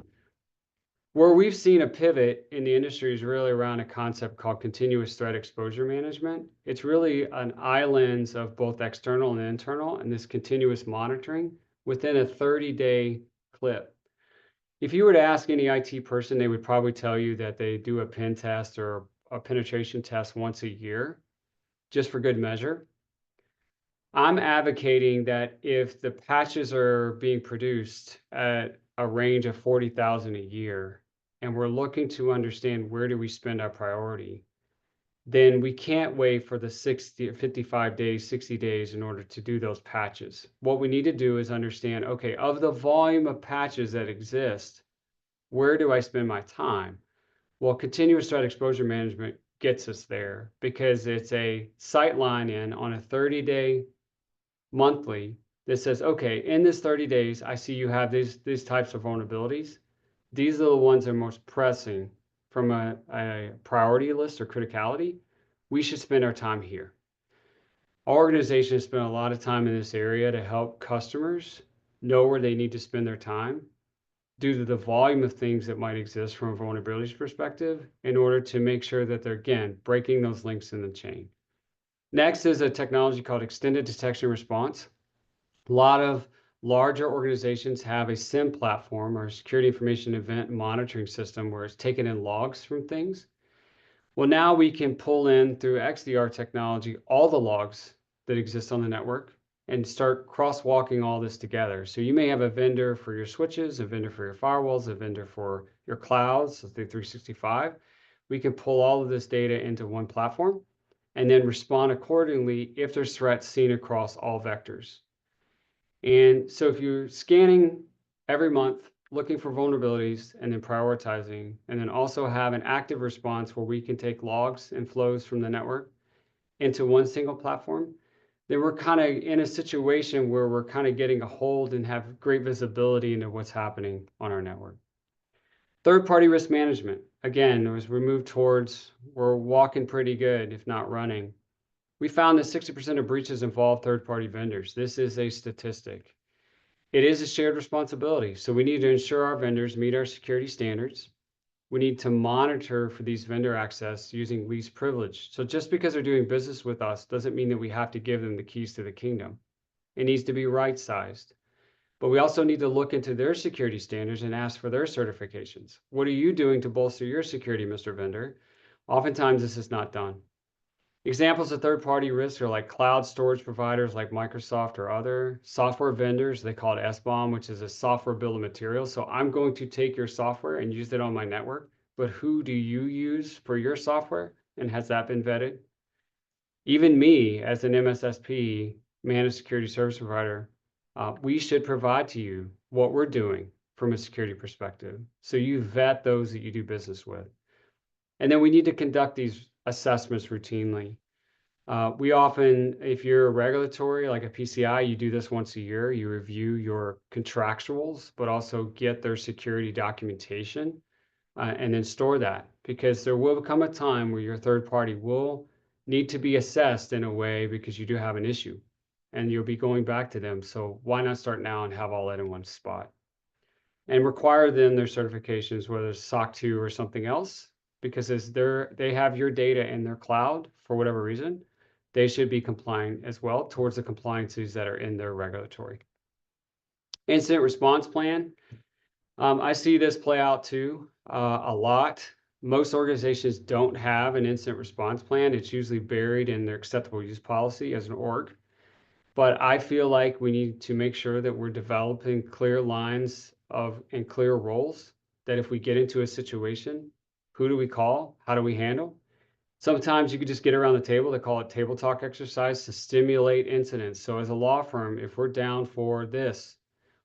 Where we've seen a pivot in the industry is really around a concept called continuous threat exposure management. It's really an islands of both external and internal, and this continuous monitoring within a 30-day clip. If you were to ask any IT person, they would probably tell you that they do a pen test or a penetration test once a year, just for good measure. I'm advocating that if the patches are being produced at a range of 40,000 a year, and we're looking to understand where do we spend our priority, then we can't wait for the 55 days, 60 days in order to do those patches. What we need to do is understand, okay, of the volume of patches that exist, where do I spend my time? Well, continuous threat exposure management gets us there because it's a sight line in on a 30-day monthly that says, okay, in this 30 days, I see you have these types of vulnerabilities. These are the ones that are most pressing from a priority list or criticality. We should spend our time here. Our organization has spent a lot of time in this area to help customers know where they need to spend their time due to the volume of things that might exist from a vulnerabilities perspective in order to make sure that they're, again, breaking those links in the chain. Next is a technology called extended detection response. A lot of larger organizations have a SIM platform or security information event monitoring system where it's taking in logs from things. Well, now we can pull in through XDR technology all the logs that exist on the network and start crosswalking all this together. So you may have a vendor for your switches, a vendor for your firewalls, a vendor for your clouds, so the 365. We can pull all of this data into one platform and then respond accordingly if there's threats seen across all vectors. And so if you're scanning every month, looking for vulnerabilities and then prioritizing, and then also have an active response where we can take logs and flows from the network into one single platform, then we're kind of in a situation where we're kind of getting a hold and have great visibility into what's happening on our network. Third-party risk management. Again, as we move towards, we're walking pretty good, if not running. We found that 60% of breaches involve third-party vendors. This is a statistic. It is a shared responsibility. So we need to ensure our vendors meet our security standards. We need to monitor for these vendor access using least privilege. So just because they're doing business with us doesn't mean that we have to give them the keys to the kingdom. It needs to be right-sized. But we also need to look into their security standards and ask for their certifications. What are you doing to bolster your security, Mr. Vendor? Oftentimes this is not done. Examples of third-party risks are like cloud storage providers like Microsoft or other software vendors. They call it SBOM, which is a software bill of materials. So I'm going to take your software and use it on my network, but who do you use for your software? And has that been vetted? Even me as an MSSP, managed security service provider, we should provide to you what we're doing from a security perspective. So you vet those that you do business with. And then we need to conduct these assessments routinely. We often, if you're regulatory, like a PCI, you do this once a year. You review your contractuals, but also get their security documentation and then store that, because there will come a time where your third party will need to be assessed in a way because you do have an issue and you'll be going back to them. So why not start now and have all that in one spot? And require them their certifications, whether it's SOC 2 or something else, because as they have your data in their cloud for whatever reason, they should be compliant as well towards the compliances that are in their regulatory. Incident response plan. I see this play out too a lot. Most organizations don't have an incident response plan. It's usually buried in their acceptable use policy as an org. But I feel like we need to make sure that we're developing clear lines of and clear roles, that if we get into a situation, who do we call? How do we handle? Sometimes you could just get around the table. They call it table talk exercise to stimulate incidents. So as a law firm, if we're down for this,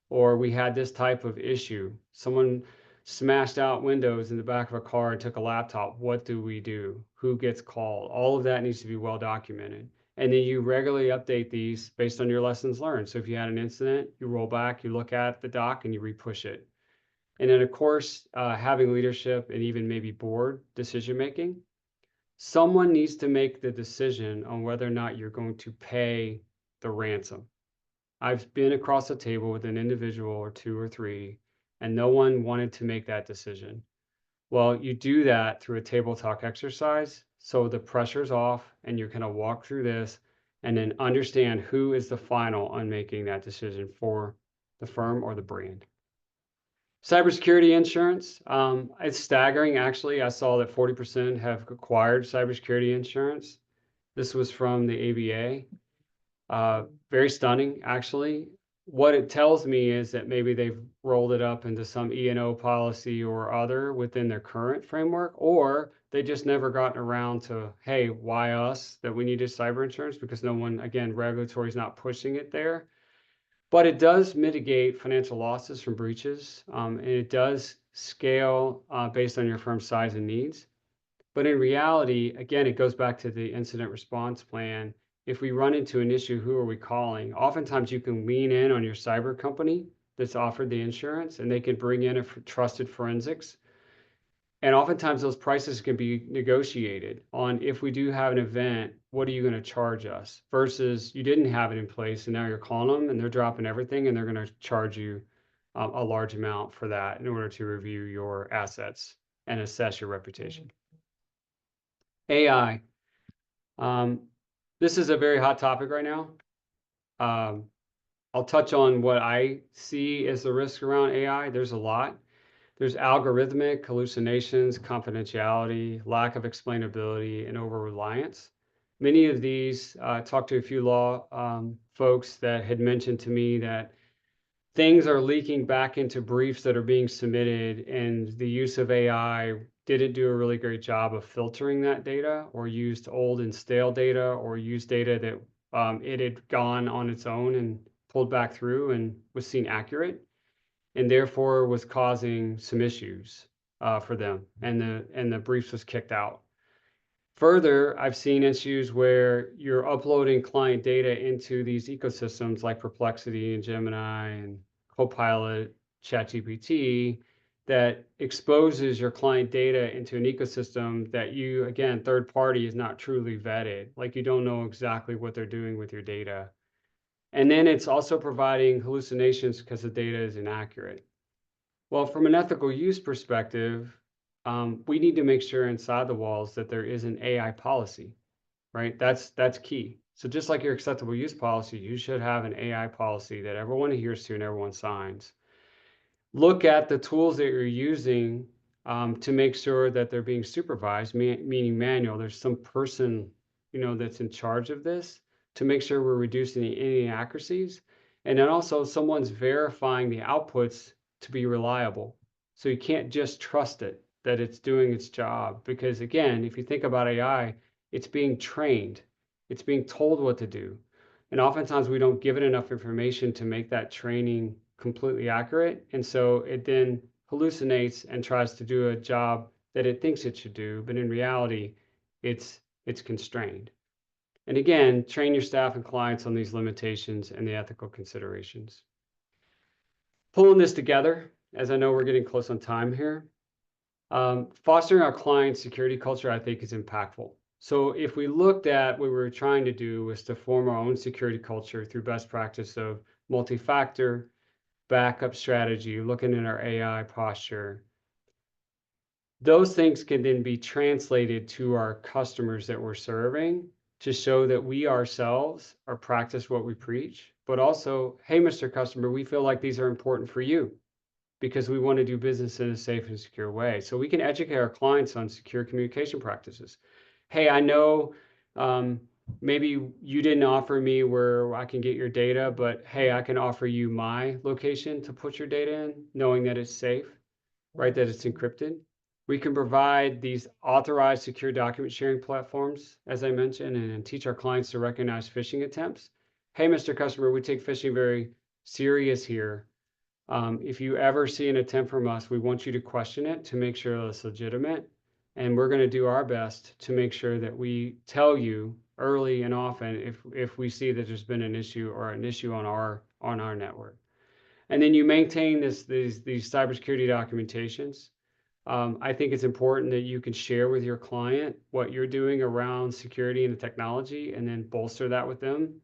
or we had this type of issue, someone smashed out windows in the back of a car and took a laptop, what do we do? Who gets called? All of that needs to be well documented. And then you regularly update these based on your lessons learned. So if you had an incident, you roll back, you look at the doc and you repush it. And then of course, having leadership and even maybe board decision making. Someone needs to make the decision on whether or not you're going to pay the ransom. I've been across the table with an individual or two or three, and no one wanted to make that decision. Well, you do that through a table talk exercise. So the pressure's off and you're going to walk through this and then understand who is the final on making that decision for the firm or the brand. Cybersecurity insurance, it's staggering. Actually, I saw that 40% have acquired cybersecurity insurance. This was from the ABA. Very stunning, actually. What it tells me is that maybe they've rolled it up into some E&O policy or other within their current framework, or they just never gotten around to, hey, why us, that we needed cyber insurance, because no one, again, regulatory is not pushing it there. But it does mitigate financial losses from breaches, and it does scale based on your firm's size and needs. But in reality, again, it goes back to the incident response plan. If we run into an issue, who are we calling? Oftentimes you can lean in on your cyber company that's offered the insurance, and they can bring in a trusted forensics. And oftentimes those prices can be negotiated on, if we do have an event, what are you going to charge us? Versus you didn't have it in place and now you're calling them and they're dropping everything and they're going to charge you a large amount for that in order to review your assets and assess your reputation. AI. This is a very hot topic right now. I'll touch on what I see as the risk around AI. There's a lot. There's algorithmic hallucinations, confidentiality, lack of explainability, and over-reliance. Many of these, talked to a few law folks that had mentioned to me that things are leaking back into briefs that are being submitted, and the use of AI didn't do a really great job of filtering that data, or used old and stale data, or used data that it had gone on its own and pulled back through and was seen accurate, and therefore was causing some issues for them, and the briefs was kicked out. Further, I've seen issues where you're uploading client data into these ecosystems like Perplexity and Gemini and Copilot, ChatGPT, that exposes your client data into an ecosystem that you, again, third party, is not truly vetted. Like, you don't know exactly what they're doing with your data. And then it's also providing hallucinations because the data is inaccurate. Well, from an ethical use perspective, we need to make sure inside the walls that there is an AI policy, right? That's key. So just like your acceptable use policy, you should have an AI policy that everyone adheres to and everyone signs. Look at the tools that you're using to make sure that they're being supervised, meaning manual. There's some person, that's in charge of this to make sure we're reducing any inaccuracies. And then also someone's verifying the outputs to be reliable. So you can't just trust it that it's doing its job. Because again, if you think about AI, it's being trained, it's being told what to do. And oftentimes we don't give it enough information to make that training completely accurate. And so it then hallucinates and tries to do a job that it thinks it should do, but in reality, it's constrained. And again, train your staff and clients on these limitations and the ethical considerations. Pulling this together, as I know we're getting close on time here, fostering our client security culture, I think, is impactful. So if we looked at what we were trying to do was to form our own security culture through best practice of multi-factor, backup strategy, looking at our AI posture, those things can then be translated to our customers that we're serving to show that we ourselves are practice what we preach, but also, hey, Mr. Customer, we feel like these are important for you because we want to do business in a safe and secure way. So we can educate our clients on secure communication practices. Hey, I know maybe you didn't offer me where I can get your data, but hey, I can offer you my location to put your data in, knowing that it's safe, right? That it's encrypted. We can provide these authorized secure document sharing platforms, as I mentioned, and teach our clients to recognize phishing attempts. Hey, Mr. Customer, we take phishing very serious here. If you ever see an attempt from us, we want you to question it to make sure it's legitimate. And we're going to do our best to make sure that we tell you early and often if we see that there's been an issue or an issue on our network. And then you maintain these cybersecurity documentations. I think it's important that you can share with your client what you're doing around security and the technology, and then bolster that with them.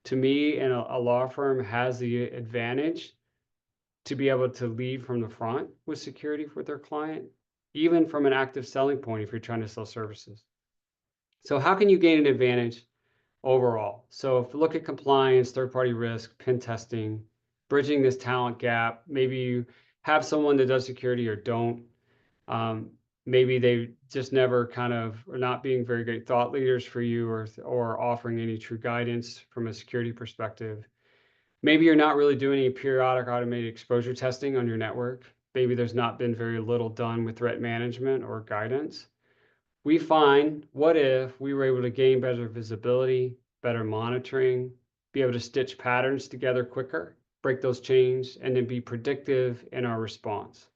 To me, and a law firm has the advantage to be able to lead from the front with security for their client, even from an active selling point if you're trying to sell services. So how can you gain an advantage overall? So if you look at compliance, third-party risk, pen testing, bridging this talent gap, maybe you have someone that does security or don't. Maybe they just never kind of are not being very great thought leaders for you or offering any true guidance from a security perspective. Maybe you're not really doing any periodic automated exposure testing on your network. Maybe there's not been very little done with threat management or guidance. We find, what if we were able to gain better visibility, better monitoring, be able to stitch patterns together quicker, break those chains, and then be predictive in our response.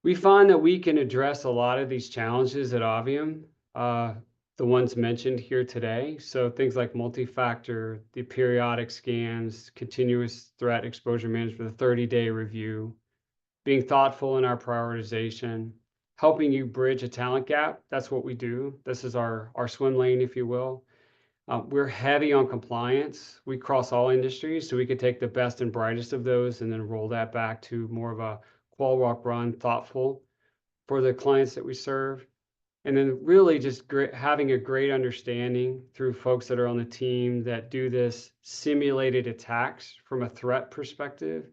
We find that we can address a lot of these challenges at Obviam, the ones mentioned here today. So things like multi-factor, the periodic scans, continuous threat exposure management, the 30-day review, being thoughtful in our prioritization, helping you bridge a talent gap. That's what we do. This is our swim lane, if you will. We're heavy on compliance. We cross all industries, so we could take the best and brightest of those and then roll that back to more of a crawl, walk, run, thoughtful for the clients that we serve. And then really just having a great understanding through folks that are on the team that do this simulated attacks from a threat perspective.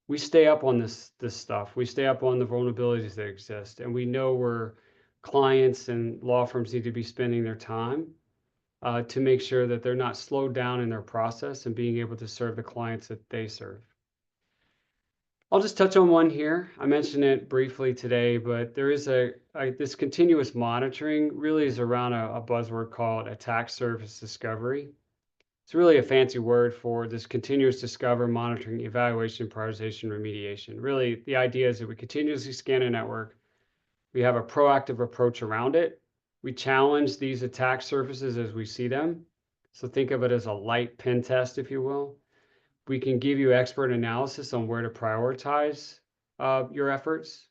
We stay up on this stuff. We stay up on the vulnerabilities that exist, and we know where clients and law firms need to be spending their time to make sure that they're not slowed down in their process and being able to serve the clients that they serve. I'll just touch on one here. I mentioned it briefly today, but there is this continuous monitoring really is around a buzzword called attack surface discovery. It's really a fancy word for this continuous discover, monitoring, evaluation, prioritization, remediation. Really, the idea is that we continuously scan a network. We have a proactive approach around it. We challenge these attack surfaces as we see them. So think of it as a light pen test, if you will. We can give you expert analysis on where to prioritize your efforts,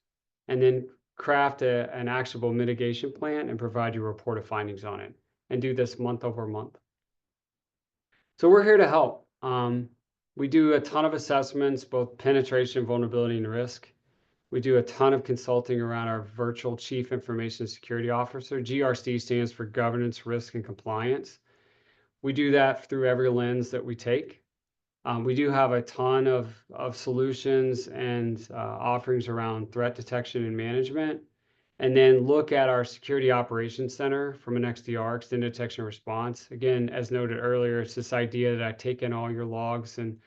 and then craft an actionable mitigation plan and provide you a report of findings on it. And do this month over month. So we're here to help. We do a ton of assessments, both penetration, vulnerability, and risk. We do a ton of consulting around our virtual Chief Information Security Officer. GRC stands for Governance, Risk, and Compliance. We do that through every lens that we take. We do have a ton of solutions and offerings around threat detection and management, and then look at our Security Operations Center from an XDR, Extended Detection and Response. Again, as noted earlier, it's this idea that I take in all your logs and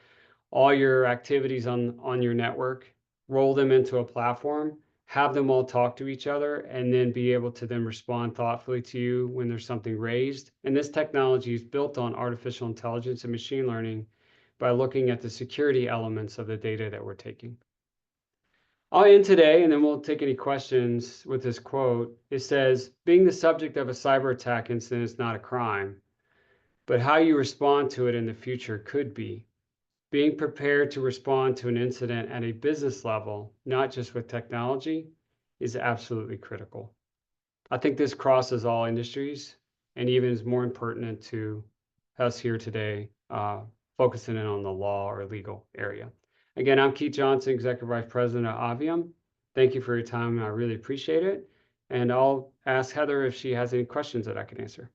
all your activities on your network, roll them into a platform, have them all talk to each other, and then be able to then respond thoughtfully to you when there's something raised. And this technology is built on artificial intelligence and machine learning by looking at the security elements of the data that we're taking. I'll end today, and then we'll take any questions with this quote. It says, being the subject of a cyber attack incident is not a crime, but how you respond to it in the future could be. Being prepared to respond to an incident at a business level, not just with technology, is absolutely critical. I think this crosses all industries and even is more pertinent to us here today, focusing in on the law or legal area. Again, I'm Keith Johnson, Executive Vice President of Obviam. Thank you for your time, and I really appreciate it. And I'll ask Heather if she has any questions that I can answer.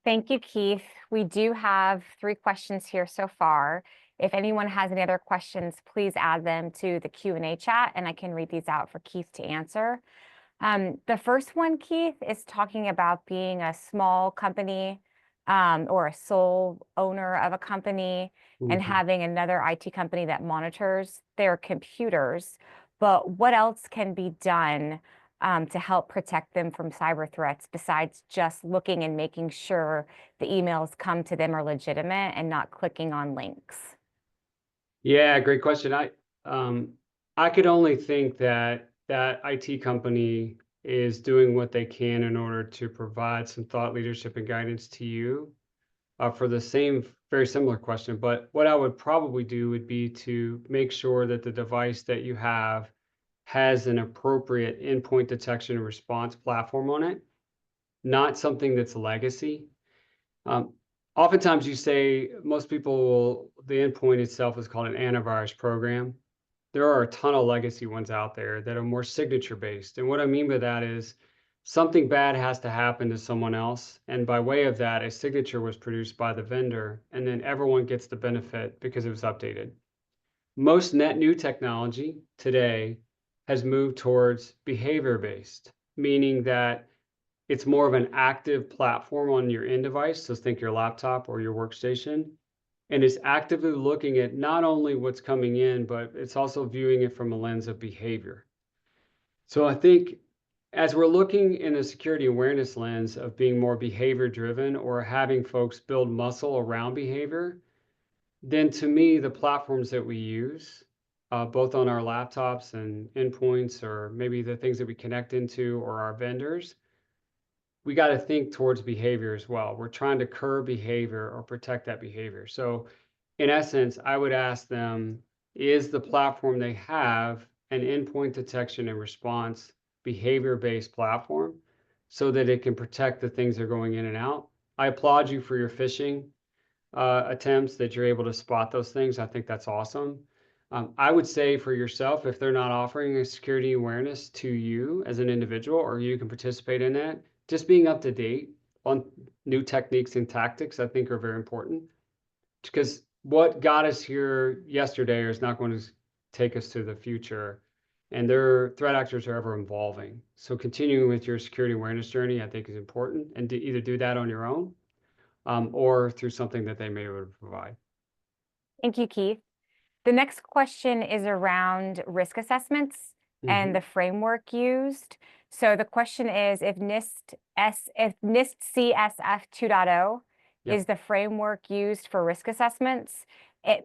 Thank you, Keith. We do have 3 questions here so far. If anyone has any other questions, please add them to the Q&A chat, and I can read these out for Keith to answer. The first one, Keith, is talking about being a small company or a sole owner of a company and having another IT company that monitors their computers. But what else can be done to help protect them from cyber threats besides just looking and making sure the emails come to them are legitimate and not clicking on links? Yeah, great question. I could only think that that IT company is doing what they can in order to provide some thought leadership and guidance to you for the same, very similar question. But what I would probably do would be to make sure that the device that you have has an appropriate endpoint detection and response platform on it, not something that's legacy. Oftentimes you say most people the endpoint itself is called an antivirus program. There are a ton of legacy ones out there that are more signature based. And what I mean by that is something bad has to happen to someone else. And by way of that, a signature was produced by the vendor, and then everyone gets the benefit because it was updated. Most net new technology today has moved towards behavior based, meaning that it's more of an active platform on your end device. So think your laptop or your workstation. And it's actively looking at not only what's coming in, but it's also viewing it from a lens of behavior. So I think as we're looking in a security awareness lens of being more behavior driven or having folks build muscle around behavior, then to me, the platforms that we use, both on our laptops and endpoints, or maybe the things that we connect into or our vendors, we got to think towards behavior as well. We're trying to curb behavior or protect that behavior. So in essence, I would ask them, is the platform they have an endpoint detection and response behavior-based platform so that it can protect the things that are going in and out? I applaud you for your phishing attempts, that you're able to spot those things. I think that's awesome. I would say for yourself, if they're not offering a security awareness to you as an individual, or you can participate in that, just being up to date on new techniques and tactics, I think are very important, because what got us here yesterday is not going to take us to the future, and their threat actors are ever evolving. So continuing with your security awareness journey, I think is important, and to either do that on your own or through something that they may be able to provide. Thank you, Keith. The next question is around risk assessments and the framework used. So the question is, if NIST CSF 2.0 is the framework used for risk assessments,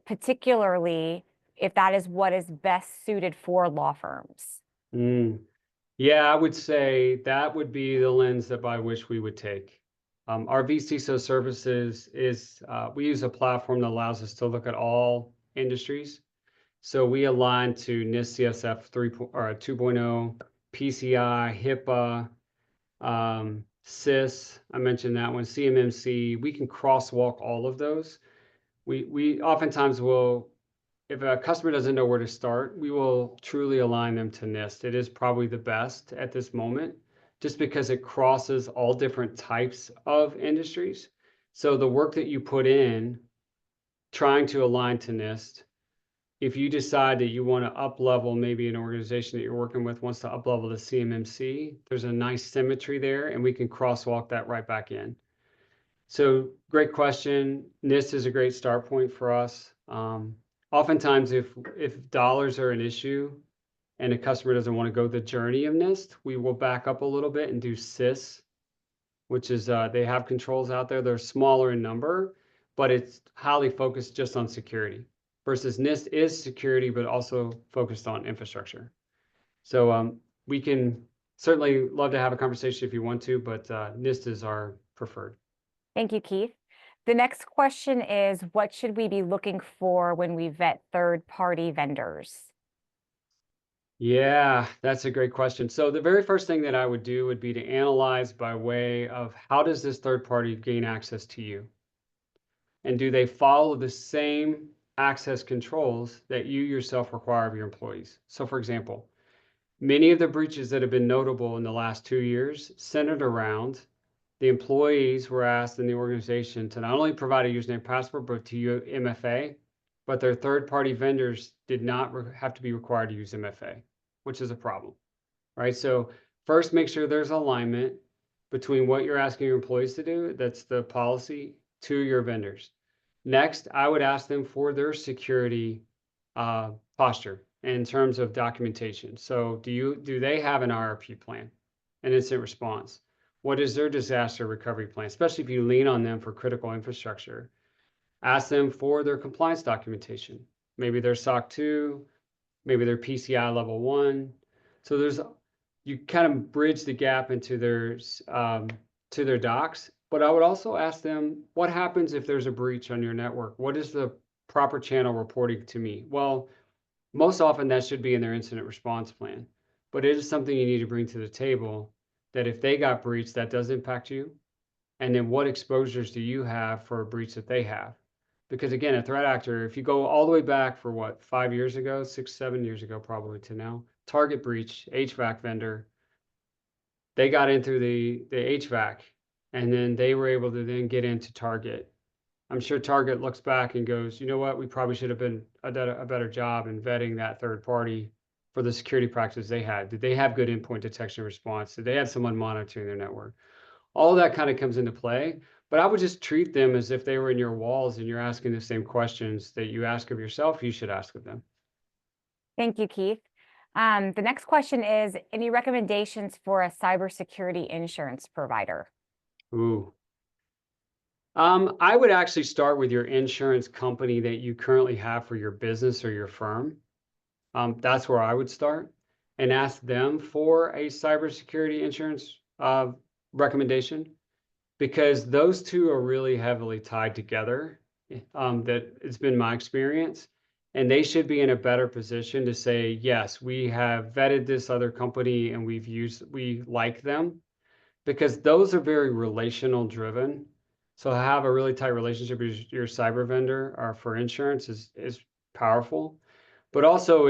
particularly if that is what is best suited for law firms. Yeah, I would say that would be the lens that by which we would take. Our vCISO services is, we use a platform that allows us to look at all industries. So we align to NIST CSF 2.0, PCI, HIPAA, CIS, I mentioned that one, CMMC. We can crosswalk all of those. We oftentimes will, if a customer doesn't know where to start, we will truly align them to NIST. It is probably the best at this moment, just because it crosses all different types of industries. So the work that you put in trying to align to NIST, if you decide that you want to up level, maybe an organization that you're working with wants to up level to CMMC, there's a nice symmetry there, and we can crosswalk that right back in. So great question. NIST is a great start point for us. Oftentimes, if dollars are an issue and a customer doesn't want to go the journey of NIST, we will back up a little bit and do CIS, which is they have controls out there. They're smaller in number, but it's highly focused just on security. Versus NIST is security, but also focused on infrastructure. So we can certainly love to have a conversation if you want to, but NIST is our preferred. Thank you, Keith. The next question is, what should we be looking for when we vet third-party vendors? Yeah, that's a great question. So the very first thing that I would do would be to analyze by way of how does this third party gain access to you? And do they follow the same access controls that you yourself require of your employees? So for example, many of the breaches that have been notable in the last 2 years centered around the employees were asked in the organization to not only provide a username password, but to use MFA, but their third-party vendors did not have to be required to use MFA, which is a problem, right? So first, make sure there's alignment between what you're asking your employees to do, that's the policy, to your vendors. Next, I would ask them for their security posture in terms of documentation. So do they have an RRP plan, an incident response? What is their disaster recovery plan, especially if you lean on them for critical infrastructure? Ask them for their compliance documentation. Maybe their SOC 2, maybe their PCI level 1. So you kind of bridge the gap into to their docs. But I would also ask them, what happens if there's a breach on your network? What is the proper channel reporting to me? Well, most often that should be in their incident response plan, but it is something you need to bring to the table, that if they got breached, that does impact you. And then what exposures do you have for a breach that they have? Because again, a threat actor, if you go all the way back for what, 5 years ago, 6, 7 years ago, probably to now, Target breach, HVAC vendor, they got in through the HVAC, and then they were able to then get into Target. I'm sure Target looks back and goes, you know what, we probably should have been a better job in vetting that third party for the security practices they had. Did they have good endpoint detection response? Did they have someone monitoring their network? All that kind of comes into play, but I would just treat them as if they were in your walls and you're asking the same questions that you ask of yourself, you should ask of them. Thank you, Keith. The next question is, any recommendations for a cybersecurity insurance provider? Ooh. I would actually start with your insurance company that you currently have for your business or your firm. That's where I would start, and ask them for a cybersecurity insurance recommendation, because those two are really heavily tied together. That it's been my experience, and they should be in a better position to say, yes, we have vetted this other company and we like them, because those are very relational driven. So have a really tight relationship with your cyber vendor or for insurance is powerful. But also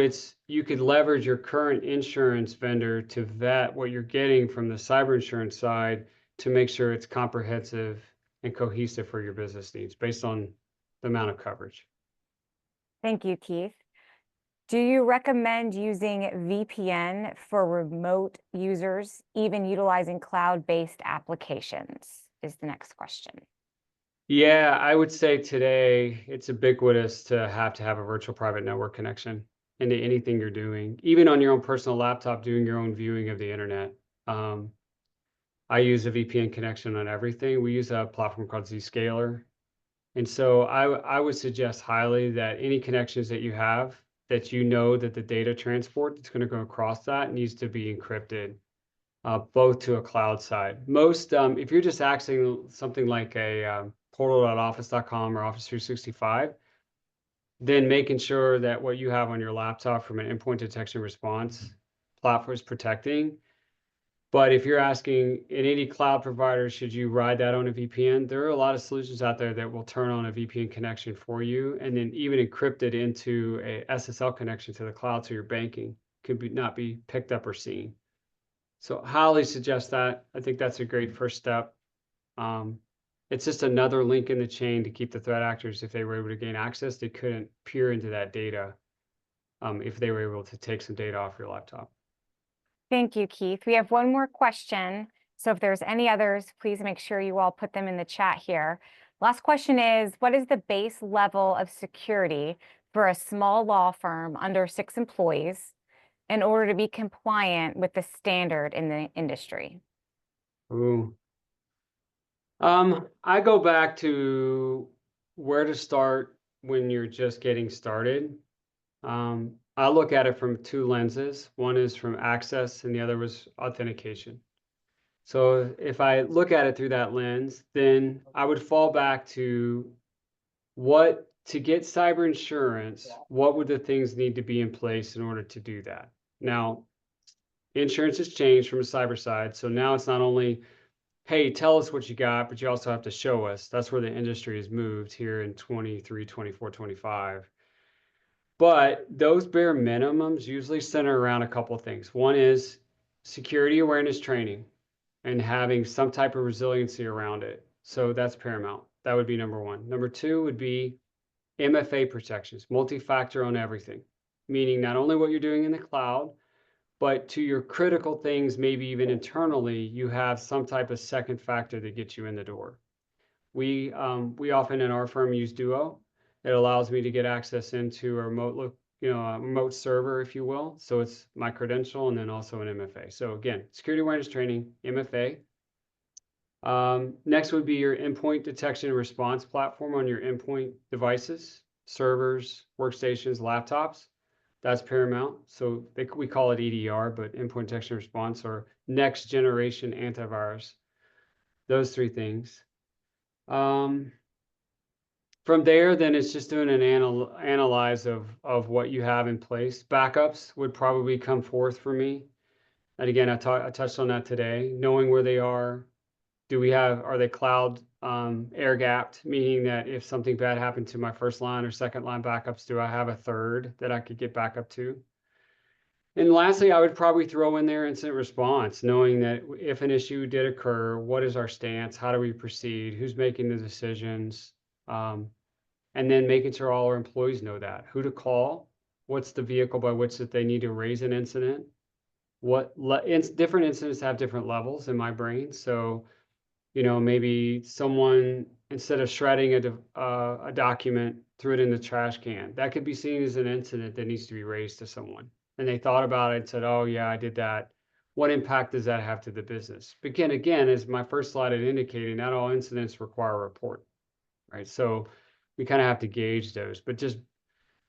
you could leverage your current insurance vendor to vet what you're getting from the cyber insurance side to make sure it's comprehensive and cohesive for your business needs based on the amount of coverage. Thank you, Keith. Do you recommend using VPN for remote users, even utilizing cloud-based applications? Is the next question. Yeah, I would say today it's ubiquitous to have a virtual private network connection into anything you're doing, even on your own personal laptop, doing your own viewing of the internet. I use a VPN connection on everything. We use a platform called Zscaler. And so I would suggest highly that any connections that you have, that you know that the data transport that's going to go across that needs to be encrypted, both to a cloud side. Most, if you're just accessing something like a portal.office.com or Office 365, then making sure that what you have on your laptop from an endpoint detection response platform is protecting. But if you're asking in any cloud provider, should you ride that on a VPN? There are a lot of solutions out there that will turn on a VPN connection for you and then even encrypt it into a SSL connection to the cloud so your banking could not be picked up or seen. So highly suggest that. I think that's a great first step. It's just another link in the chain to keep the threat actors, if they were able to gain access, they couldn't peer into that data if they were able to take some data off your laptop. Thank you, Keith. We have one more question. So if there's any others, please make sure you all put them in the chat here. Last question is, what is the base level of security for a small law firm under 6 employees in order to be compliant with the standard in the industry? Ooh. I go back to where to start when you're just getting started. I look at it from 2 lenses. One is from access and the other was authentication. So if I look at it through that lens, then I would fall back to to get cyber insurance, what would the things need to be in place in order to do that? Now, insurance has changed from a cyber side. So now it's not only, hey, tell us what you got, but you also have to show us. That's where the industry has moved here in 23, 24, 25. But those bare minimums usually center around a couple of things. One is security awareness training and having some type of resiliency around it. So that's paramount. That would be number 1. Number 2 would be MFA protections, multi-factor on everything, meaning not only what you're doing in the cloud, but to your critical things, maybe even internally, you have some type of second factor that gets you in the door. We often in our firm use Duo. It allows me to get access into a remote server, if you will. So it's my credential and then also an MFA. So again, security awareness training, MFA. Next would be your endpoint detection and response platform on your endpoint devices, servers, workstations, laptops. That's paramount. So we call it EDR, but endpoint detection and response or next generation antivirus. Those 3 things. From there, then it's just doing an analyze of what you have in place. Backups would probably come forth for me. And again, I touched on that today, knowing where they are. Are they cloud air gapped, meaning that if something bad happened to my first line or second line backups, do I have a third that I could get back up to? And lastly, I would probably throw in there incident response, knowing that if an issue did occur, what is our stance? How do we proceed? Who's making the decisions? And then making sure all our employees know that. Who to call? What's the vehicle by which that they need to raise an incident? Different incidents have different levels in my brain. So maybe someone, instead of shredding a document, threw it in the trash can. That could be seen as an incident that needs to be raised to someone. And they thought about it and said, oh, yeah, I did that. What impact does that have to the business? But again, as my first slide had indicated, not all incidents require a report, right? So we kind of have to gauge those. But just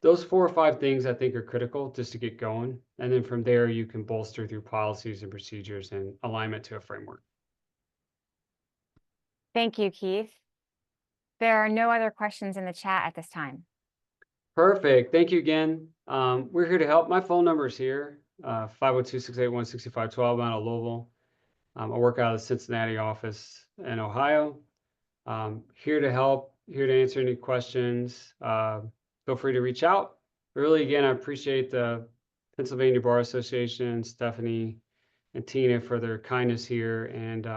those 4 or 5 things I think are critical just to get going. And then from there, you can bolster through policies and procedures and alignment to a framework. Thank you, Keith. There are no other questions in the chat at this time. Perfect. Thank you again. We're here to help. My phone number is here, 502-681-6512. I'm out of Louisville. I work out of the Cincinnati office in Ohio. Here to help, here to answer any questions. Feel free to reach out. Really, again, I appreciate the Pennsylvania Bar Association, Stephanie and Tina for their kindness here, and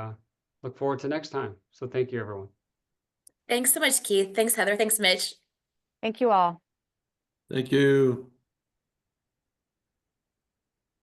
look forward to next time. So thank you, everyone. Thanks so much, Keith. Thanks, Heather. Thanks, Mitch. Thank you all. Thank you.